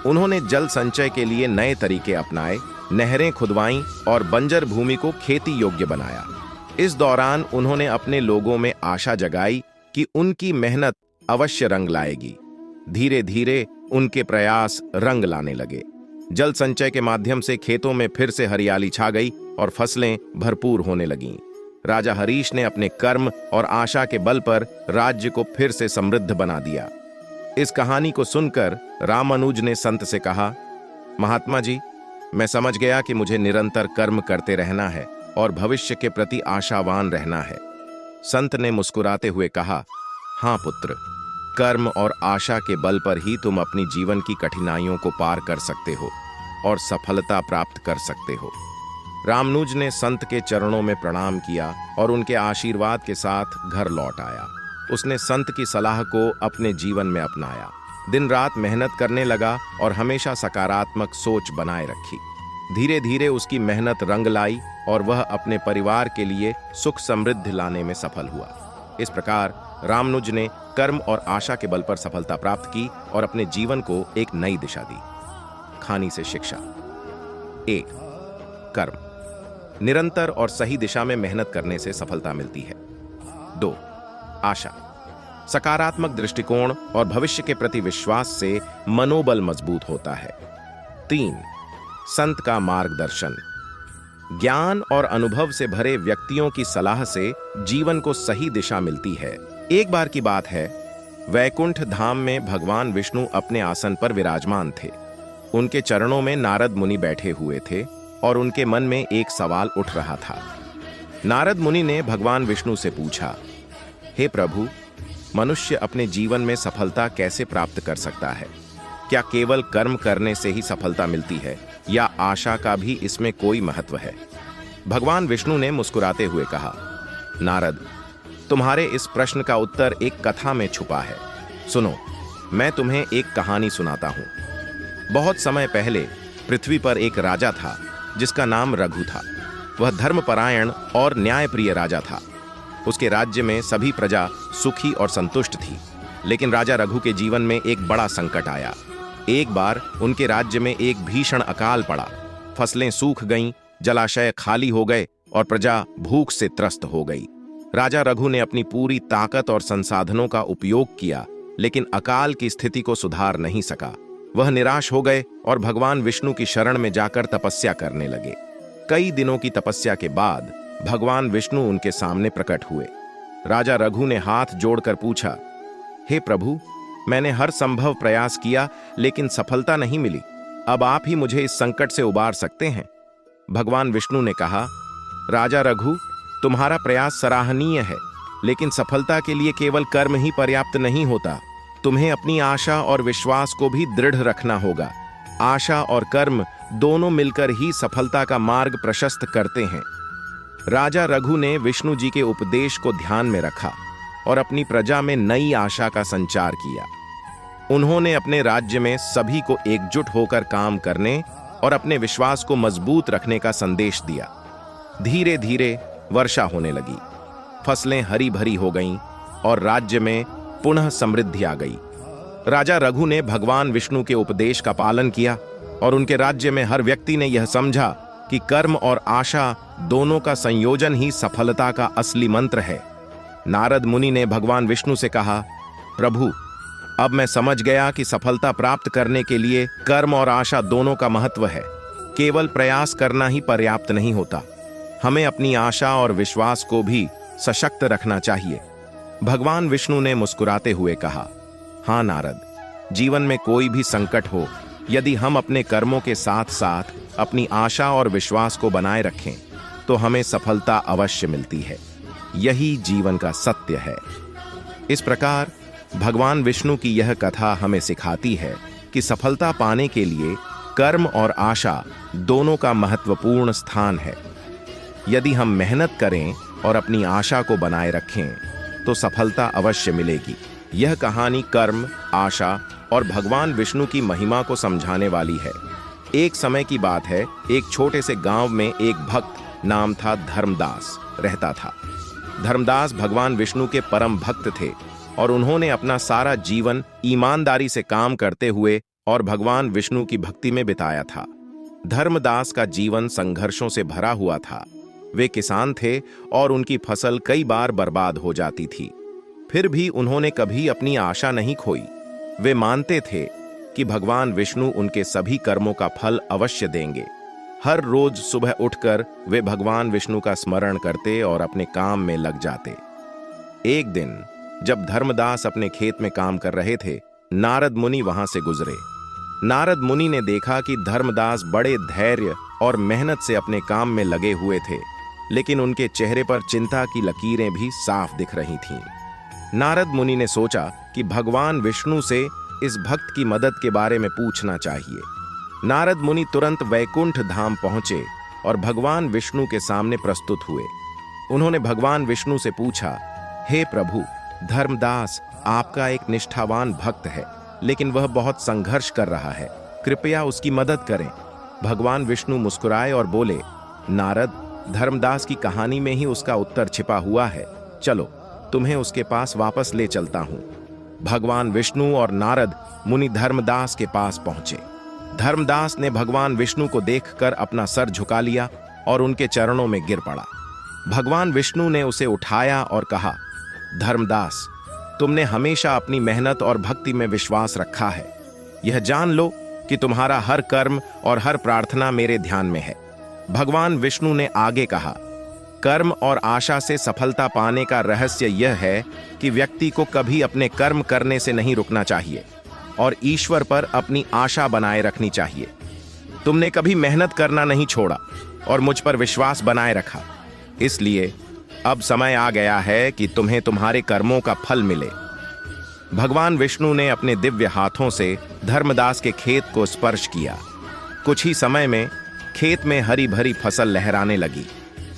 उन्होंने जल संचय के लिए नए तरीके अपनाए, नहरें खुदवाईं और बंजर भूमि को खेती योग्य बनाया। इस दौरान उन्होंने अपने लोगों में आशा जगाई कि उनकी मेहनत अवश्य रंग लाएगी। धीरे धीरे उनके प्रयास रंग लाने लगे। जल संचय के माध्यम से खेतों में फिर से हरियाली छा गई और फसलें भरपूर होने लगीं। राजा हरीश ने अपने कर्म और आशा के बल पर राज्य को फिर से समृद्ध बना दिया। इस कहानी को सुनकर रामानुज ने संत से कहा, महात्मा जी, मैं समझ गया कि मुझे निरंतर कर्म करते रहना है और भविष्य के प्रति आशावान रहना है। संत ने मुस्कुराते हुए कहा, हाँ पुत्र, कर्म और आशा के बल पर ही तुम अपनी जीवन की कठिनाइयों को पार कर सकते हो और सफलता प्राप्त कर सकते हो। रामानुज ने संत के चरणों में प्रणाम किया और उनके आशीर्वाद के साथ घर लौट आया। उसने संत की सलाह को अपने जीवन में अपनाया, दिन रात मेहनत करने लगा और हमेशा सकारात्मक सोच बनाए रखी। धीरे धीरे उसकी मेहनत रंग लाई और वह अपने परिवार के लिए सुख समृद्धि लाने में सफल हुआ। इस प्रकार रामानुज ने कर्म और आशा के बल पर सफलता प्राप्त की और अपने जीवन को एक नई दिशा दी। कहानी से शिक्षा। 1. कर्म। निरंतर और सही दिशा में मेहनत करने से सफलता मिलती है। 2. आशा। सकारात्मक दृष्टिकोण और भविष्य के प्रति विश्वास से मनोबल मजबूत होता है। 3. संत का मार्गदर्शन। ज्ञान और अनुभव से भरे व्यक्तियों की सलाह से जीवन को सही दिशा मिलती है। एक बार की बात है, वैकुंठ धाम में भगवान विष्णु अपने आसन पर विराजमान थे। उनके चरणों में नारद मुनि बैठे हुए थे और उनके मन में एक सवाल उठ रहा था। नारद मुनि ने भगवान विष्णु से पूछा, हे प्रभु, मनुष्य अपने जीवन में सफलता कैसे प्राप्त कर सकता है? क्या केवल कर्म करने से ही सफलता मिलती है या आशा का भी इसमें कोई महत्व है? भगवान विष्णु ने मुस्कुराते हुए कहा, नारद, तुम्हारे इस प्रश्न का उत्तर एक कथा में छुपा है। सुनो, मैं तुम्हें एक कहानी सुनाता हूं। बहुत समय पहले पृथ्वी पर एक राजा था जिसका नाम रघु था। वह धर्मपरायण और न्यायप्रिय राजा था। उसके राज्य में सभी प्रजा सुखी और संतुष्ट थी। लेकिन राजा रघु के जीवन में एक बड़ा संकट आया। एक बार उनके राज्य में एक भीषण अकाल पड़ा। फसलें सूख गईं, जलाशय खाली हो गए और प्रजा भूख से त्रस्त हो गई। राजा रघु ने अपनी पूरी ताकत और संसाधनों का उपयोग किया, लेकिन अकाल की स्थिति को सुधार नहीं सका। वह निराश हो गए और भगवान विष्णु की शरण में जाकर तपस्या करने लगे। कई दिनों की तपस्या के बाद भगवान विष्णु उनके सामने प्रकट हुए। राजा रघु ने हाथ जोड़कर पूछा, हे प्रभु, मैंने हर संभव प्रयास किया लेकिन सफलता नहीं मिली। अब आप ही मुझे इस संकट से उबार सकते हैं। भगवान विष्णु ने कहा, राजा रघु, तुम्हारा प्रयास सराहनीय है, लेकिन सफलता के लिए केवल कर्म ही पर्याप्त नहीं होता। तुम्हें अपनी आशा और विश्वास को भी दृढ़ रखना होगा। आशा और कर्म दोनों मिलकर ही सफलता का मार्ग प्रशस्त करते हैं। राजा रघु ने विष्णु जी के उपदेश को ध्यान में रखा और अपनी प्रजा में नई आशा का संचार किया। उन्होंने अपने राज्य में सभी को एकजुट होकर काम करने और अपने विश्वास को मजबूत रखने का संदेश दिया। धीरे धीरे वर्षा होने लगी, फसलें हरी भरी हो गईं और राज्य में पुनः समृद्धि आ गई। राजा रघु ने भगवान विष्णु के उपदेश का पालन किया और उनके राज्य में हर व्यक्ति ने यह समझा कि कर्म और आशा दोनों का संयोजन ही सफलता का असली मंत्र है। नारद मुनि ने भगवान विष्णु से कहा, प्रभु, अब मैं समझ गया कि सफलता प्राप्त करने के लिए कर्म और आशा दोनों का महत्व है। केवल प्रयास करना ही पर्याप्त नहीं होता, हमें अपनी आशा और विश्वास को भी सशक्त रखना चाहिए। भगवान विष्णु ने मुस्कुराते हुए कहा, हाँ नारद, जीवन में कोई भी संकट हो, यदि हम अपने कर्मों के साथ साथ अपनी आशा और विश्वास को बनाए रखें तो हमें सफलता अवश्य मिलती है। यही जीवन का सत्य है। इस प्रकार भगवान विष्णु की यह कथा हमें सिखाती है कि सफलता पाने के लिए कर्म और आशा दोनों का महत्वपूर्ण स्थान है। यदि हम मेहनत करें और अपनी आशा को बनाए रखें तो सफलता अवश्य मिलेगी। यह कहानी कर्म, आशा और भगवान विष्णु की महिमा को समझाने वाली है। एक समय की बात है, एक छोटे से गांव में एक भक्त नाम था धर्मदास रहता था। धर्मदास भगवान विष्णु के परम भक्त थे और उन्होंने अपना सारा जीवन ईमानदारी से काम करते हुए और भगवान विष्णु की भक्ति में बिताया था। धर्मदास का जीवन संघर्षों से भरा हुआ था। वे किसान थे और उनकी फसल कई बार बर्बाद हो जाती थी। फिर भी उन्होंने कभी अपनी आशा नहीं खोई। वे मानते थे कि भगवान विष्णु उनके सभी कर्मों का फल अवश्य देंगे। हर रोज सुबह उठकर वे भगवान विष्णु का स्मरण करते और अपने काम में लग जाते। एक दिन जब धर्मदास अपने खेत में काम कर रहे थे, नारद मुनि वहां से गुजरे। नारद मुनि ने देखा कि धर्मदास बड़े धैर्य और मेहनत से अपने काम में लगे हुए थे, लेकिन उनके चेहरे पर चिंता की लकीरें भी साफ दिख रही थीं। नारद मुनि ने सोचा कि भगवान विष्णु से इस भक्त की मदद के बारे में पूछना चाहिए। नारद मुनि तुरंत वैकुंठ धाम पहुंचे और भगवान विष्णु के सामने प्रस्तुत हुए। उन्होंने भगवान विष्णु से पूछा, हे प्रभु, धर्मदास आपका एक निष्ठावान भक्त है, लेकिन वह बहुत संघर्ष कर रहा है, कृपया उसकी मदद करें। भगवान विष्णु मुस्कुराए और बोले, नारद, धर्मदास की कहानी में ही उसका उत्तर छिपा हुआ है। चलो, तुम्हें उसके पास वापस ले चलता हूं। भगवान विष्णु और नारद मुनि धर्मदास के पास पहुंचे। धर्मदास ने भगवान विष्णु को देखकर अपना सर झुका लिया और उनके चरणों में गिर पड़ा। भगवान विष्णु ने उसे उठाया और कहा, धर्मदास, तुमने हमेशा अपनी मेहनत और भक्ति में विश्वास रखा है। यह जान लो कि तुम्हारा हर कर्म और हर प्रार्थना मेरे ध्यान में है। भगवान विष्णु ने आगे कहा, कर्म और आशा से सफलता पाने का रहस्य यह है कि व्यक्ति को कभी अपने कर्म करने से नहीं रुकना चाहिए और ईश्वर पर अपनी आशा बनाए रखनी चाहिए। तुमने कभी मेहनत करना नहीं छोड़ा और मुझ पर विश्वास बनाए रखा, इसलिए अब समय आ गया है कि तुम्हें तुम्हारे कर्मों का फल मिले। भगवान विष्णु ने अपने दिव्य हाथों से धर्मदास के खेत को स्पर्श किया। कुछ ही समय में खेत में हरी भरी फसल लहराने लगी।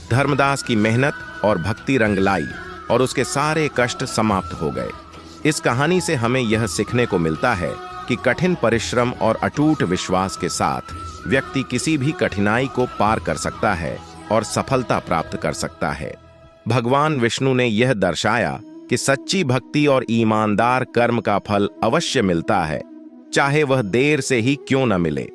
धर्मदास की मेहनत और भक्ति रंग लाई और उसके सारे कष्ट समाप्त हो गए। इस कहानी से हमें यह सीखने को मिलता है कि कठिन परिश्रम और अटूट विश्वास के साथ व्यक्ति किसी भी कठिनाई को पार कर सकता है और सफलता प्राप्त कर सकता है। भगवान विष्णु ने यह दर्शाया कि सच्ची भक्ति और ईमानदार कर्म का फल अवश्य मिलता है, चाहे वह देर से ही क्यों न मिले।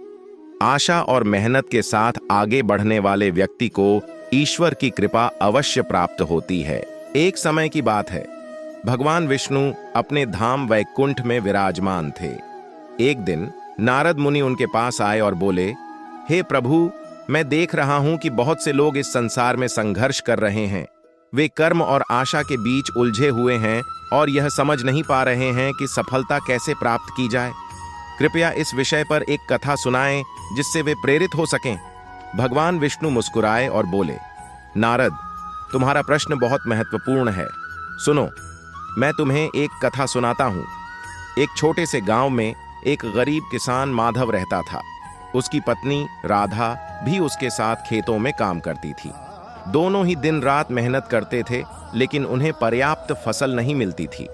आशा और मेहनत के साथ आगे बढ़ने वाले व्यक्ति को ईश्वर की कृपा अवश्य प्राप्त होती है। एक समय की बात है, भगवान विष्णु अपने धाम वैकुंठ में विराजमान थे। एक दिन नारद मुनि उनके पास आए और बोले, हे प्रभु, मैं देख रहा हूं कि बहुत से लोग इस संसार में संघर्ष कर रहे हैं। वे कर्म और आशा के बीच उलझे हुए हैं और यह समझ नहीं पा रहे हैं कि सफलता कैसे प्राप्त की जाए। कृपया इस विषय पर एक कथा सुनाएं जिससे वे प्रेरित हो सकें। भगवान विष्णु मुस्कुराए और बोले, नारद, तुम्हारा प्रश्न बहुत महत्वपूर्ण है। सुनो, मैं तुम्हें एक कथा सुनाता हूं। एक छोटे से गांव में एक गरीब किसान माधव रहता था। उसकी पत्नी राधा भी उसके साथ खेतों में काम करती थी। दोनों ही दिन रात मेहनत करते थे, लेकिन उन्हें पर्याप्त फसल नहीं मिलती थी।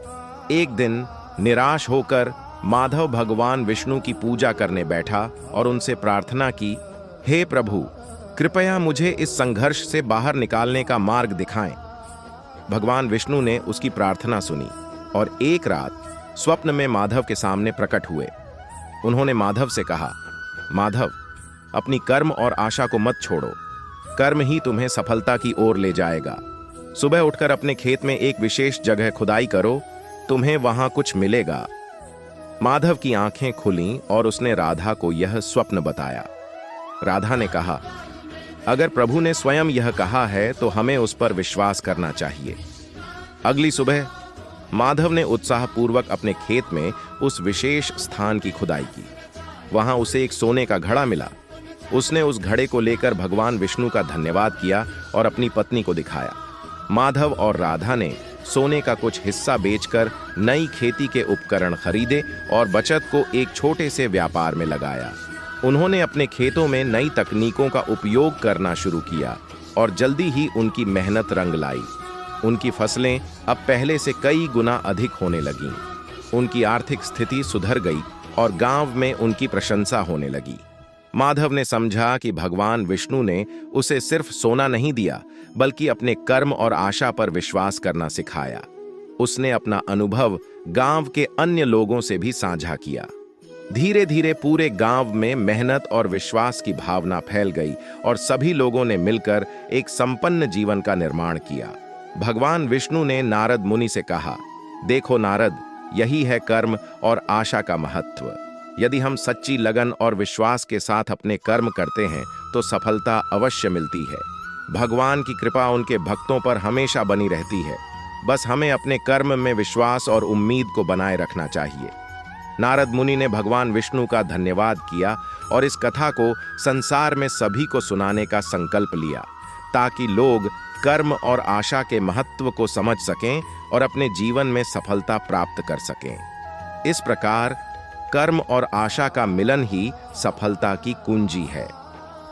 एक दिन निराश होकर माधव भगवान विष्णु की पूजा करने बैठा और उनसे प्रार्थना की, हे प्रभु, कृपया मुझे इस संघर्ष से बाहर निकालने का मार्ग दिखाएं। भगवान विष्णु ने उसकी प्रार्थना सुनी और एक रात स्वप्न में माधव के सामने प्रकट हुए। उन्होंने माधव से कहा, माधव, अपनी कर्म और आशा को मत छोड़ो। कर्म ही तुम्हें सफलता की ओर ले जाएगा। सुबह उठकर अपने खेत में एक विशेष जगह खुदाई करो, तुम्हें वहां कुछ मिलेगा। माधव की आंखें खुलीं और उसने राधा को यह स्वप्न बताया। राधा ने कहा, अगर प्रभु ने स्वयं यह कहा है तो हमें उस पर विश्वास करना चाहिए। अगली सुबह माधव ने उत्साहपूर्वक अपने खेत में उस विशेष स्थान की खुदाई की। वहां उसे एक सोने का घड़ा मिला। उसने उस घड़े को लेकर भगवान विष्णु का धन्यवाद किया और अपनी पत्नी को दिखाया। माधव और राधा ने सोने का कुछ हिस्सा बेचकर नई खेती के उपकरण खरीदे और बचत को एक छोटे से व्यापार में लगाया। उन्होंने अपने खेतों में नई तकनीकों का उपयोग करना शुरू किया और जल्दी ही उनकी मेहनत रंग लाई। उनकी फसलें अब पहले से कई गुना अधिक होने लगीं। उनकी आर्थिक स्थिति सुधर गई और गांव में उनकी प्रशंसा होने लगी। माधव ने समझा कि भगवान विष्णु ने उसे सिर्फ सोना नहीं दिया, बल्कि अपने कर्म और आशा पर विश्वास करना सिखाया। उसने अपना अनुभव गांव के अन्य लोगों से भी साझा किया। धीरे धीरे पूरे गांव में मेहनत और विश्वास की भावना फैल गई और सभी लोगों ने मिलकर एक संपन्न जीवन का निर्माण किया। भगवान विष्णु ने नारद मुनि से कहा, देखो नारद, यही है कर्म और आशा का महत्व। यदि हम सच्ची लगन और विश्वास के साथ अपने कर्म करते हैं तो सफलता अवश्य मिलती है। भगवान की कृपा उनके भक्तों पर हमेशा बनी रहती है। बस हमें अपने कर्म में विश्वास और उम्मीद को बनाए रखना चाहिए। नारद मुनि ने भगवान विष्णु का धन्यवाद किया और इस कथा को संसार में सभी को सुनाने का संकल्प लिया, ताकि लोग कर्म और आशा के महत्व को समझ सकें और अपने जीवन में सफलता प्राप्त कर सकें। इस प्रकार कर्म और आशा का मिलन ही सफलता की कुंजी है।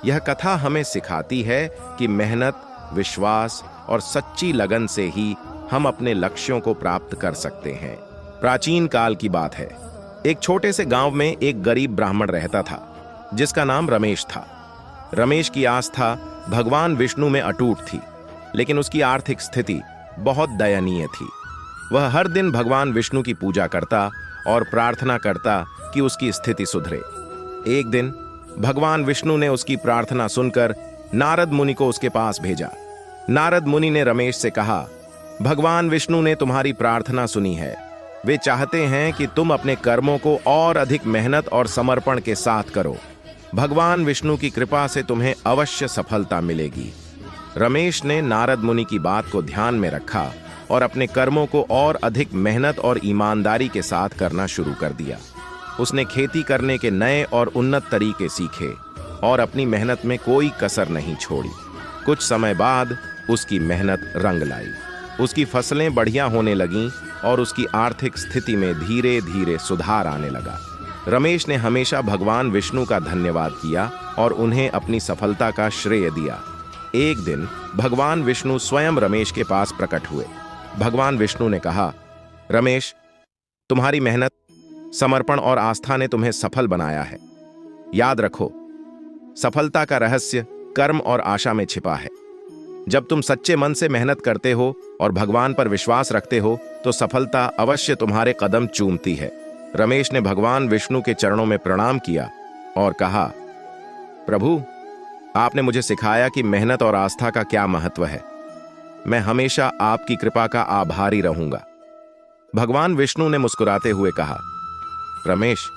यह कथा हमें सिखाती है कि मेहनत, विश्वास और सच्ची लगन से ही हम अपने लक्ष्यों को प्राप्त कर सकते हैं। प्राचीन काल की बात है। एक छोटे से गांव में एक गरीब ब्राह्मण रहता था, जिसका नाम रमेश था। रमेश की आस्था भगवान विष्णु में अटूट थी, लेकिन उसकी आर्थिक स्थिति बहुत दयनीय थी। वह हर दिन भगवान विष्णु की पूजा करता और प्रार्थना करता कि उसकी स्थिति सुधरे। एक दिन भगवान विष्णु ने उसकी प्रार्थना सुनकर नारद मुनि को उसके पास भेजा। नारद मुनि ने रमेश से कहा, भगवान विष्णु ने तुम्हारी प्रार्थना सुनी है। वे चाहते हैं कि तुम अपने कर्मों को और अधिक मेहनत और समर्पण के साथ करो। भगवान विष्णु की कृपा से तुम्हें अवश्य सफलता मिलेगी। रमेश ने नारद मुनि की बात को ध्यान में रखा और अपने कर्मों को और अधिक मेहनत और ईमानदारी के साथ करना शुरू कर दिया। उसने खेती करने के नए और उन्नत तरीके सीखे और अपनी मेहनत में कोई कसर नहीं छोड़ी। कुछ समय बाद उसकी मेहनत रंग लाई। उसकी फसलें बढ़िया होने लगीं और उसकी आर्थिक स्थिति में धीरे धीरे सुधार आने लगा। रमेश ने हमेशा भगवान विष्णु का धन्यवाद किया और उन्हें अपनी सफलता का श्रेय दिया। एक दिन भगवान विष्णु स्वयं रमेश के पास प्रकट हुए। भगवान विष्णु ने कहा, रमेश, तुम्हारी मेहनत, समर्पण और आस्था ने तुम्हें सफल बनाया है। याद रखो, सफलता का रहस्य कर्म और आशा में छिपा है। जब तुम सच्चे मन से मेहनत करते हो और भगवान पर विश्वास रखते हो तो सफलता अवश्य तुम्हारे कदम चूमती है। रमेश ने भगवान विष्णु के चरणों में प्रणाम किया और कहा, प्रभु, आपने मुझे सिखाया कि मेहनत और आस्था का क्या महत्व है। मैं हमेशा आपकी कृपा का आभारी रहूंगा। भगवान विष्णु ने मुस्कुराते हुए कहा, रमेश,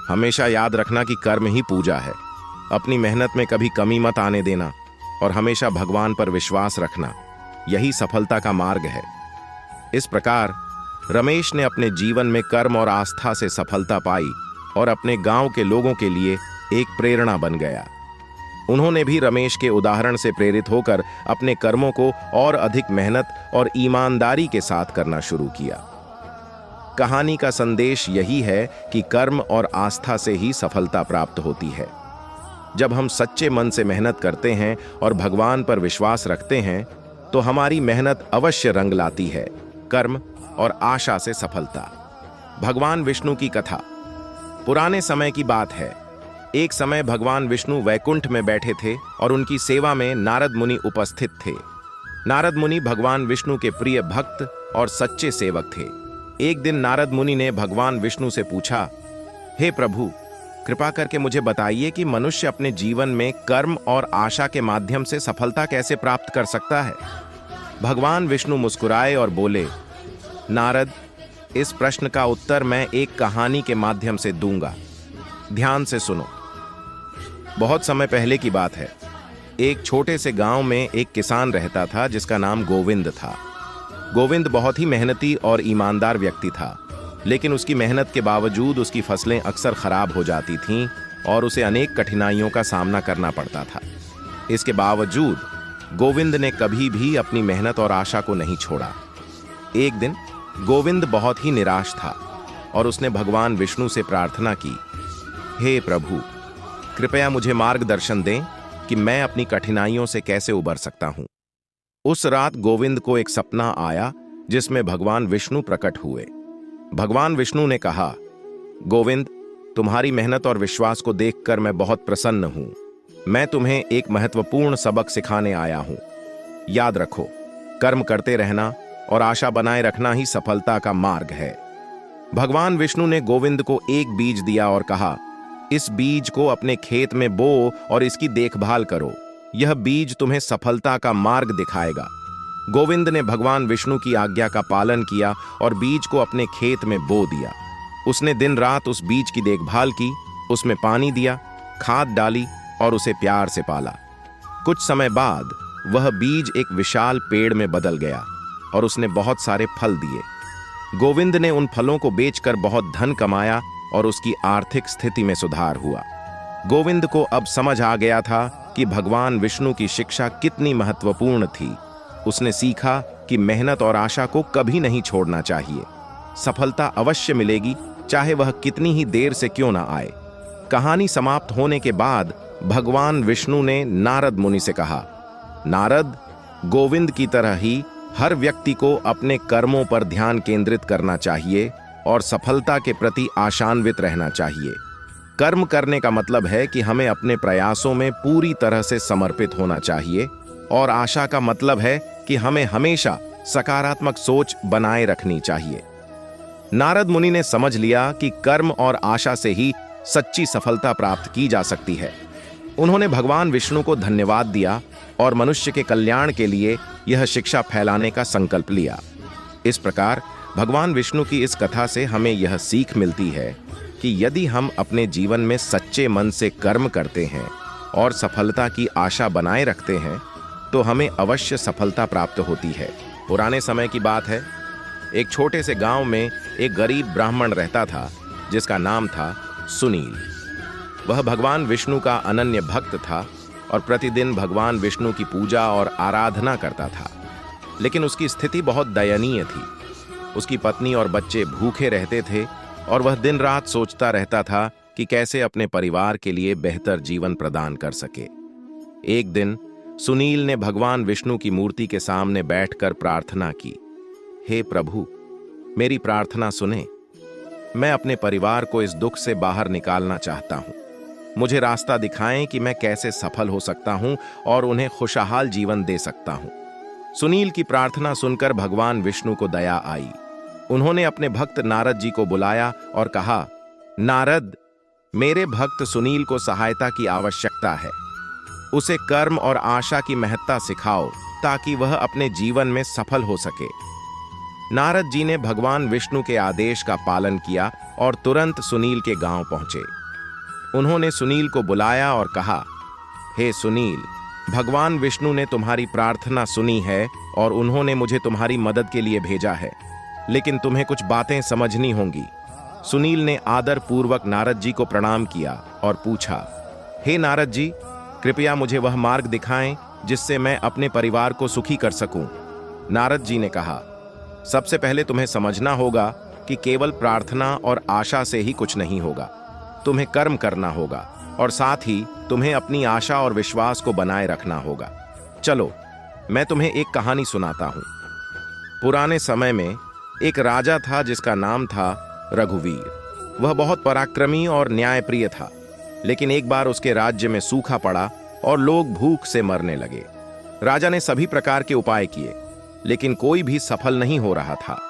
हमेशा याद रखना कि कर्म ही पूजा है। अपनी मेहनत में कभी कमी मत आने देना और हमेशा भगवान पर विश्वास रखना, यही सफलता का मार्ग है। इस प्रकार रमेश ने अपने जीवन में कर्म और आस्था से सफलता पाई और अपने गांव के लोगों के लिए एक प्रेरणा बन गया। उन्होंने भी रमेश के उदाहरण से प्रेरित होकर अपने कर्मों को और अधिक मेहनत और ईमानदारी के साथ करना शुरू किया। कहानी का संदेश यही है कि कर्म और आस्था से ही सफलता प्राप्त होती है। जब हम सच्चे मन से मेहनत करते हैं और भगवान पर विश्वास रखते हैं तो हमारी मेहनत अवश्य रंग लाती है। कर्म और आशा से सफलता। भगवान विष्णु की कथा। पुराने समय की बात है। एक समय भगवान विष्णु वैकुंठ में बैठे थे और उनकी सेवा में नारद मुनि उपस्थित थे। नारद मुनि भगवान विष्णु के प्रिय भक्त और सच्चे सेवक थे। एक दिन नारद मुनि ने भगवान विष्णु से पूछा, हे प्रभु, कृपा करके मुझे बताइए कि मनुष्य अपने जीवन में कर्म और आशा के माध्यम से सफलता कैसे प्राप्त कर सकता है। भगवान विष्णु मुस्कुराए और बोले, नारद, इस प्रश्न का उत्तर मैं एक कहानी के माध्यम से दूंगा। ध्यान से सुनो। बहुत समय पहले की बात है। एक छोटे से गांव में एक किसान रहता था जिसका नाम गोविंद था। गोविंद बहुत ही मेहनती और ईमानदार व्यक्ति था, लेकिन उसकी मेहनत के बावजूद उसकी फसलें अक्सर खराब हो जाती थीं और उसे अनेक कठिनाइयों का सामना करना पड़ता था। इसके बावजूद गोविंद ने कभी भी अपनी मेहनत और आशा को नहीं छोड़ा। एक दिन गोविंद बहुत ही निराश था और उसने भगवान विष्णु से प्रार्थना की, हे प्रभु, कृपया मुझे मार्गदर्शन दें कि मैं अपनी कठिनाइयों से कैसे उबर सकता हूं। उस रात गोविंद को एक सपना आया जिसमें भगवान विष्णु प्रकट हुए। भगवान विष्णु ने कहा, गोविंद, तुम्हारी मेहनत और विश्वास को देखकर मैं बहुत प्रसन्न हूं। मैं तुम्हें एक महत्वपूर्ण सबक सिखाने आया हूं। याद रखो, कर्म करते रहना और आशा बनाए रखना ही सफलता का मार्ग है। भगवान विष्णु ने गोविंद को एक बीज दिया और कहा, इस बीज को अपने खेत में बो और इसकी देखभाल करो। यह बीज तुम्हें सफलता का मार्ग दिखाएगा। गोविंद ने भगवान विष्णु की आज्ञा का पालन किया और बीज को अपने खेत में बो दिया। उसने दिन रात उस बीज की देखभाल की, उसमें पानी दिया, खाद डाली और उसे प्यार से पाला। कुछ समय बाद वह बीज एक विशाल पेड़ में बदल गया और उसने बहुत सारे फल दिए। गोविंद ने उन फलों को बेचकर बहुत धन कमाया और उसकी आर्थिक स्थिति में सुधार हुआ। गोविंद को अब समझ आ गया था कि भगवान विष्णु की शिक्षा कितनी महत्वपूर्ण थी। उसने सीखा कि मेहनत और आशा को कभी नहीं छोड़ना चाहिए। सफलता अवश्य मिलेगी, चाहे वह कितनी ही देर से क्यों ना आए। कहानी समाप्त होने के बाद भगवान विष्णु ने नारद मुनि से कहा, नारद, गोविंद की तरह ही हर व्यक्ति को अपने कर्मों पर ध्यान केंद्रित करना चाहिए और सफलता के प्रति आशान्वित रहना चाहिए। कर्म करने का मतलब है कि हमें अपने प्रयासों में पूरी तरह से समर्पित होना चाहिए और आशा का मतलब है कि हमें हमेशा सकारात्मक सोच बनाए रखनी चाहिए। नारद मुनि ने समझ लिया कि कर्म और आशा से ही सच्ची सफलता प्राप्त की जा सकती है। उन्होंने भगवान विष्णु को धन्यवाद दिया और मनुष्य के कल्याण के लिए यह शिक्षा फैलाने का संकल्प लिया। इस प्रकार भगवान विष्णु की इस कथा से हमें यह सीख मिलती है कि यदि हम अपने जीवन में सच्चे मन से कर्म करते हैं और सफलता की आशा बनाए रखते हैं तो हमें अवश्य सफलता प्राप्त होती है। पुराने समय की बात है, एक छोटे से गांव में एक गरीब ब्राह्मण रहता था जिसका नाम था सुनील। वह भगवान विष्णु का अनन्य भक्त था और प्रतिदिन भगवान विष्णु की पूजा और आराधना करता था। लेकिन उसकी स्थिति बहुत दयनीय थी। उसकी पत्नी और बच्चे भूखे रहते थे और वह दिन रात सोचता रहता था कि कैसे अपने परिवार के लिए बेहतर जीवन प्रदान कर सके। एक दिन सुनील ने भगवान विष्णु की मूर्ति के सामने बैठकर प्रार्थना की, हे प्रभु, मेरी प्रार्थना सुने। मैं अपने परिवार को इस दुख से बाहर निकालना चाहता हूं। मुझे रास्ता दिखाएं कि मैं कैसे सफल हो सकता हूं और उन्हें खुशहाल जीवन दे सकता हूं। सुनील की प्रार्थना सुनकर भगवान विष्णु को दया आई। उन्होंने अपने भक्त नारद जी को बुलाया और कहा, नारद, मेरे भक्त सुनील को सहायता की आवश्यकता है। उसे कर्म और आशा की महत्ता सिखाओ ताकि वह अपने जीवन में सफल हो सके। नारद जी ने भगवान विष्णु के आदेश का पालन किया और तुरंत सुनील के गांव पहुंचे। उन्होंने सुनील को बुलाया और कहा, हे सुनील, भगवान विष्णु ने तुम्हारी प्रार्थना सुनी है और उन्होंने मुझे तुम्हारी मदद के लिए भेजा है, लेकिन तुम्हें कुछ बातें समझनी होंगी। सुनील ने आदर पूर्वक नारद जी को प्रणाम किया और पूछा, हे नारद जी, कृपया मुझे वह मार्ग दिखाएं जिससे मैं अपने परिवार को सुखी कर सकूं। नारद जी ने कहा, सबसे पहले तुम्हें समझना होगा कि केवल प्रार्थना और आशा से ही कुछ नहीं होगा। तुम्हें कर्म करना होगा और साथ ही तुम्हें अपनी आशा और विश्वास को बनाए रखना होगा। चलो, मैं तुम्हें एक कहानी सुनाता हूं। पुराने समय में एक राजा था जिसका नाम था रघुवीर। वह बहुत पराक्रमी और न्यायप्रिय था, लेकिन एक बार उसके राज्य में सूखा पड़ा और लोग भूख से मरने लगे। राजा ने सभी प्रकार के उपाय किए, लेकिन कोई भी सफल नहीं हो रहा था।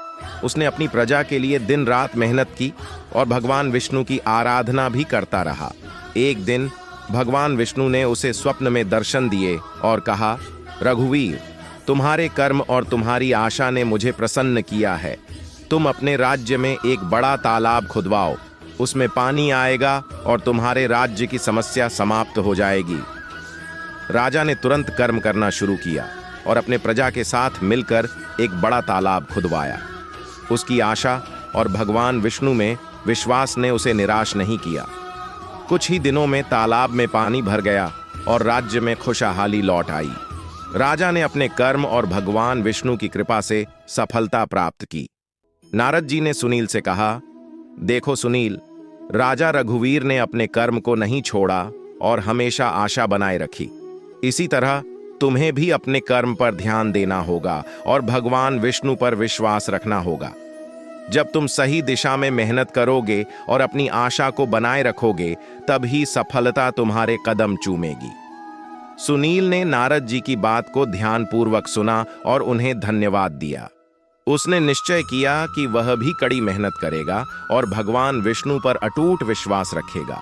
उसने अपनी प्रजा के लिए दिन रात मेहनत की और भगवान विष्णु की आराधना भी करता रहा। एक दिन भगवान विष्णु ने उसे स्वप्न में दर्शन दिए और कहा, रघुवीर, तुम्हारे कर्म और तुम्हारी आशा ने मुझे प्रसन्न किया है। तुम अपने राज्य में एक बड़ा तालाब खुदवाओ, उसमें पानी आएगा और तुम्हारे राज्य की समस्या समाप्त हो जाएगी। राजा ने तुरंत कर्म करना शुरू किया और अपने प्रजा के साथ मिलकर एक बड़ा तालाब खुदवाया। उसकी आशा और भगवान विष्णु में विश्वास ने उसे निराश नहीं किया। कुछ ही दिनों में तालाब में पानी भर गया और राज्य में खुशहाली लौट आई। राजा ने अपने कर्म और भगवान विष्णु की कृपा से सफलता प्राप्त की। नारद जी ने सुनील से कहा, देखो सुनील, राजा रघुवीर ने अपने कर्म को नहीं छोड़ा और हमेशा आशा बनाए रखी। इसी तरह तुम्हें भी अपने कर्म पर ध्यान देना होगा और भगवान विष्णु पर विश्वास रखना होगा। जब तुम सही दिशा में मेहनत करोगे और अपनी आशा को बनाए रखोगे, तभी सफलता तुम्हारे कदम चूमेगी। सुनील ने नारद जी की बात को ध्यानपूर्वक सुना और उन्हें धन्यवाद दिया। उसने निश्चय किया कि वह भी कड़ी मेहनत करेगा और भगवान विष्णु पर अटूट विश्वास रखेगा।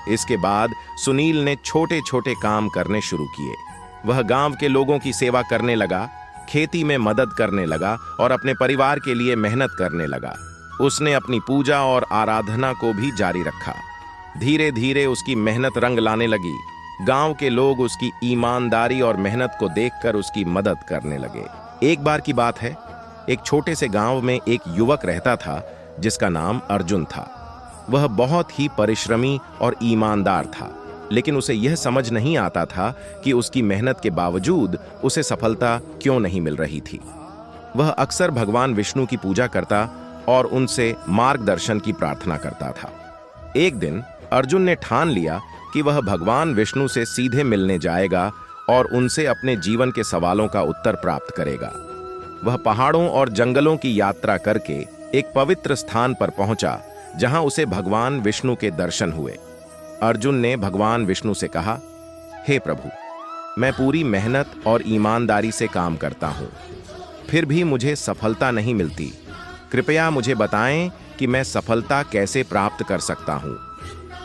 इसके बाद सुनील ने छोटे छोटे काम करने शुरू किए। वह गांव के लोगों की सेवा करने लगा, खेती में मदद करने लगा और अपने परिवार के लिए मेहनत करने लगा। उसने अपनी पूजा और आराधना को भी जारी रखा। धीरे धीरे उसकी मेहनत रंग लाने लगी। गांव के लोग उसकी ईमानदारी और मेहनत को देखकर उसकी मदद करने लगे। एक बार की बात है, एक छोटे से गांव में एक युवक रहता था जिसका नाम अर्जुन था। वह बहुत ही परिश्रमी और ईमानदार था, लेकिन उसे यह समझ नहीं आता था कि उसकी मेहनत के बावजूद उसे सफलता क्यों नहीं मिल रही थी। वह अक्सर भगवान विष्णु की पूजा करता और उनसे मार्गदर्शन की प्रार्थना करता था। एक दिन अर्जुन ने ठान लिया कि वह भगवान विष्णु से सीधे मिलने जाएगा और उनसे अपने जीवन के सवालों का उत्तर प्राप्त करेगा। वह पहाड़ों और जंगलों की यात्रा करके एक पवित्र स्थान पर पहुंचा, जहां उसे भगवान विष्णु के दर्शन हुए। अर्जुन ने भगवान विष्णु से कहा, हे प्रभु, मैं पूरी मेहनत और ईमानदारी से काम करता हूं, फिर भी मुझे सफलता नहीं मिलती। कृपया मुझे बताएं कि मैं सफलता कैसे प्राप्त कर सकता हूं।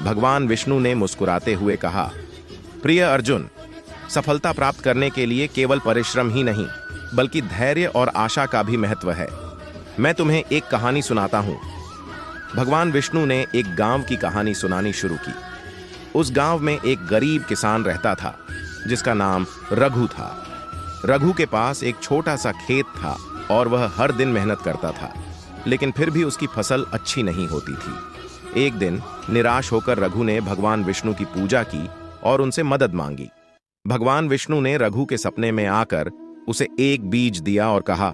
भगवान विष्णु ने मुस्कुराते हुए कहा, प्रिय अर्जुन, सफलता प्राप्त करने के लिए केवल परिश्रम ही नहीं, बल्कि धैर्य और आशा का भी महत्व है। मैं तुम्हें एक कहानी सुनाता हूं। भगवान विष्णु ने एक गांव की कहानी सुनानी शुरू की। उस गांव में एक गरीब किसान रहता था, जिसका नाम रघु था। रघु के पास एक छोटा सा खेत था और वह हर दिन मेहनत करता था, लेकिन फिर भी उसकी फसल अच्छी नहीं होती थी। एक दिन निराश होकर रघु ने भगवान विष्णु की पूजा की और उनसे मदद मांगी। भगवान विष्णु ने रघु के सपने में आकर उसे एक बीज दिया और कहा,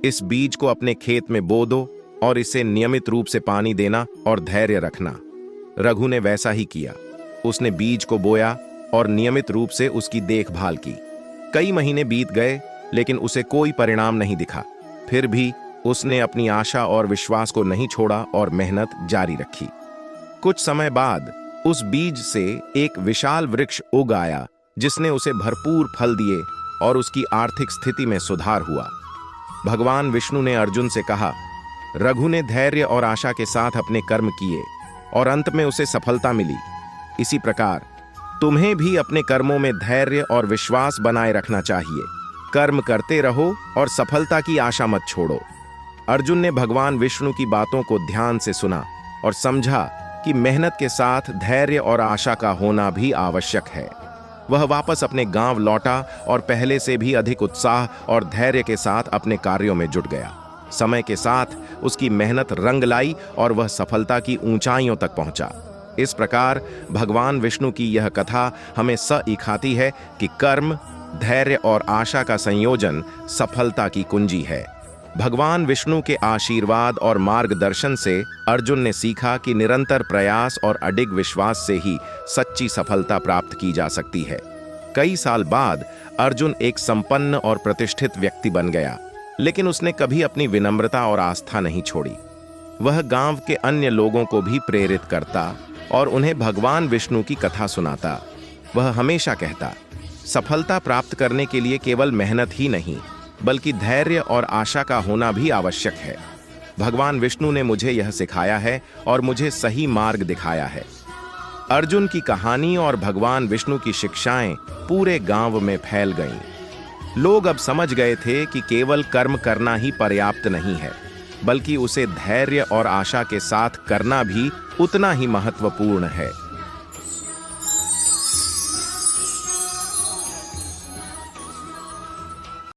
इस बीज को अपने खेत में बो दो और इसे नियमित रूप से पानी देना और धैर्य रखना। रघु ने वैसा ही किया। उसने बीज को बोया और नियमित रूप से उसकी देखभाल की। कई महीने बीत गए, लेकिन उसे कोई परिणाम नहीं दिखा। फिर भी उसने अपनी आशा और विश्वास को नहीं छोड़ा और मेहनत जारी रखी। कुछ समय बाद उस बीज से एक विशाल वृक्ष उग आया, जिसने उसे भरपूर फल दिए और उसकी आर्थिक स्थिति में सुधार हुआ। भगवान विष्णु ने अर्जुन से कहा, रघु ने धैर्य और आशा के साथ अपने कर्म किए और अंत में उसे सफलता मिली। इसी प्रकार तुम्हें भी अपने कर्मों में धैर्य और विश्वास बनाए रखना चाहिए। कर्म करते रहो और सफलता की आशा मत छोड़ो। अर्जुन ने भगवान विष्णु की बातों को ध्यान से सुना और समझा कि मेहनत के साथ धैर्य और आशा का होना भी आवश्यक है। वह वापस अपने गांव लौटा और पहले से भी अधिक उत्साह और धैर्य के साथ अपने कार्यों में जुट गया। समय के साथ उसकी मेहनत रंग लाई और वह सफलता की ऊंचाइयों तक पहुंचा। इस प्रकार भगवान विष्णु की यह कथा हमें सिखाती है कि कर्म, धैर्य और आशा का संयोजन सफलता की कुंजी है। भगवान विष्णु के आशीर्वाद और मार्गदर्शन से अर्जुन ने सीखा कि निरंतर प्रयास और अडिग विश्वास से ही सच्ची सफलता प्राप्त की जा सकती है। कई साल बाद अर्जुन एक संपन्न और प्रतिष्ठित व्यक्ति बन गया, लेकिन उसने कभी अपनी विनम्रता और आस्था नहीं छोड़ी। वह गांव के अन्य लोगों को भी प्रेरित करता और उन्हें भगवान विष्णु की कथा सुनाता। वह हमेशा कहता, सफलता प्राप्त करने के लिए केवल मेहनत ही नहीं, बल्कि धैर्य और आशा का होना भी आवश्यक है। भगवान विष्णु ने मुझे यह सिखाया है और मुझे सही मार्ग दिखाया है। अर्जुन की कहानी और भगवान विष्णु की शिक्षाएं पूरे गांव में फैल गईं। लोग अब समझ गए थे कि केवल कर्म करना ही पर्याप्त नहीं है, बल्कि उसे धैर्य और आशा के साथ करना भी उतना ही महत्वपूर्ण है।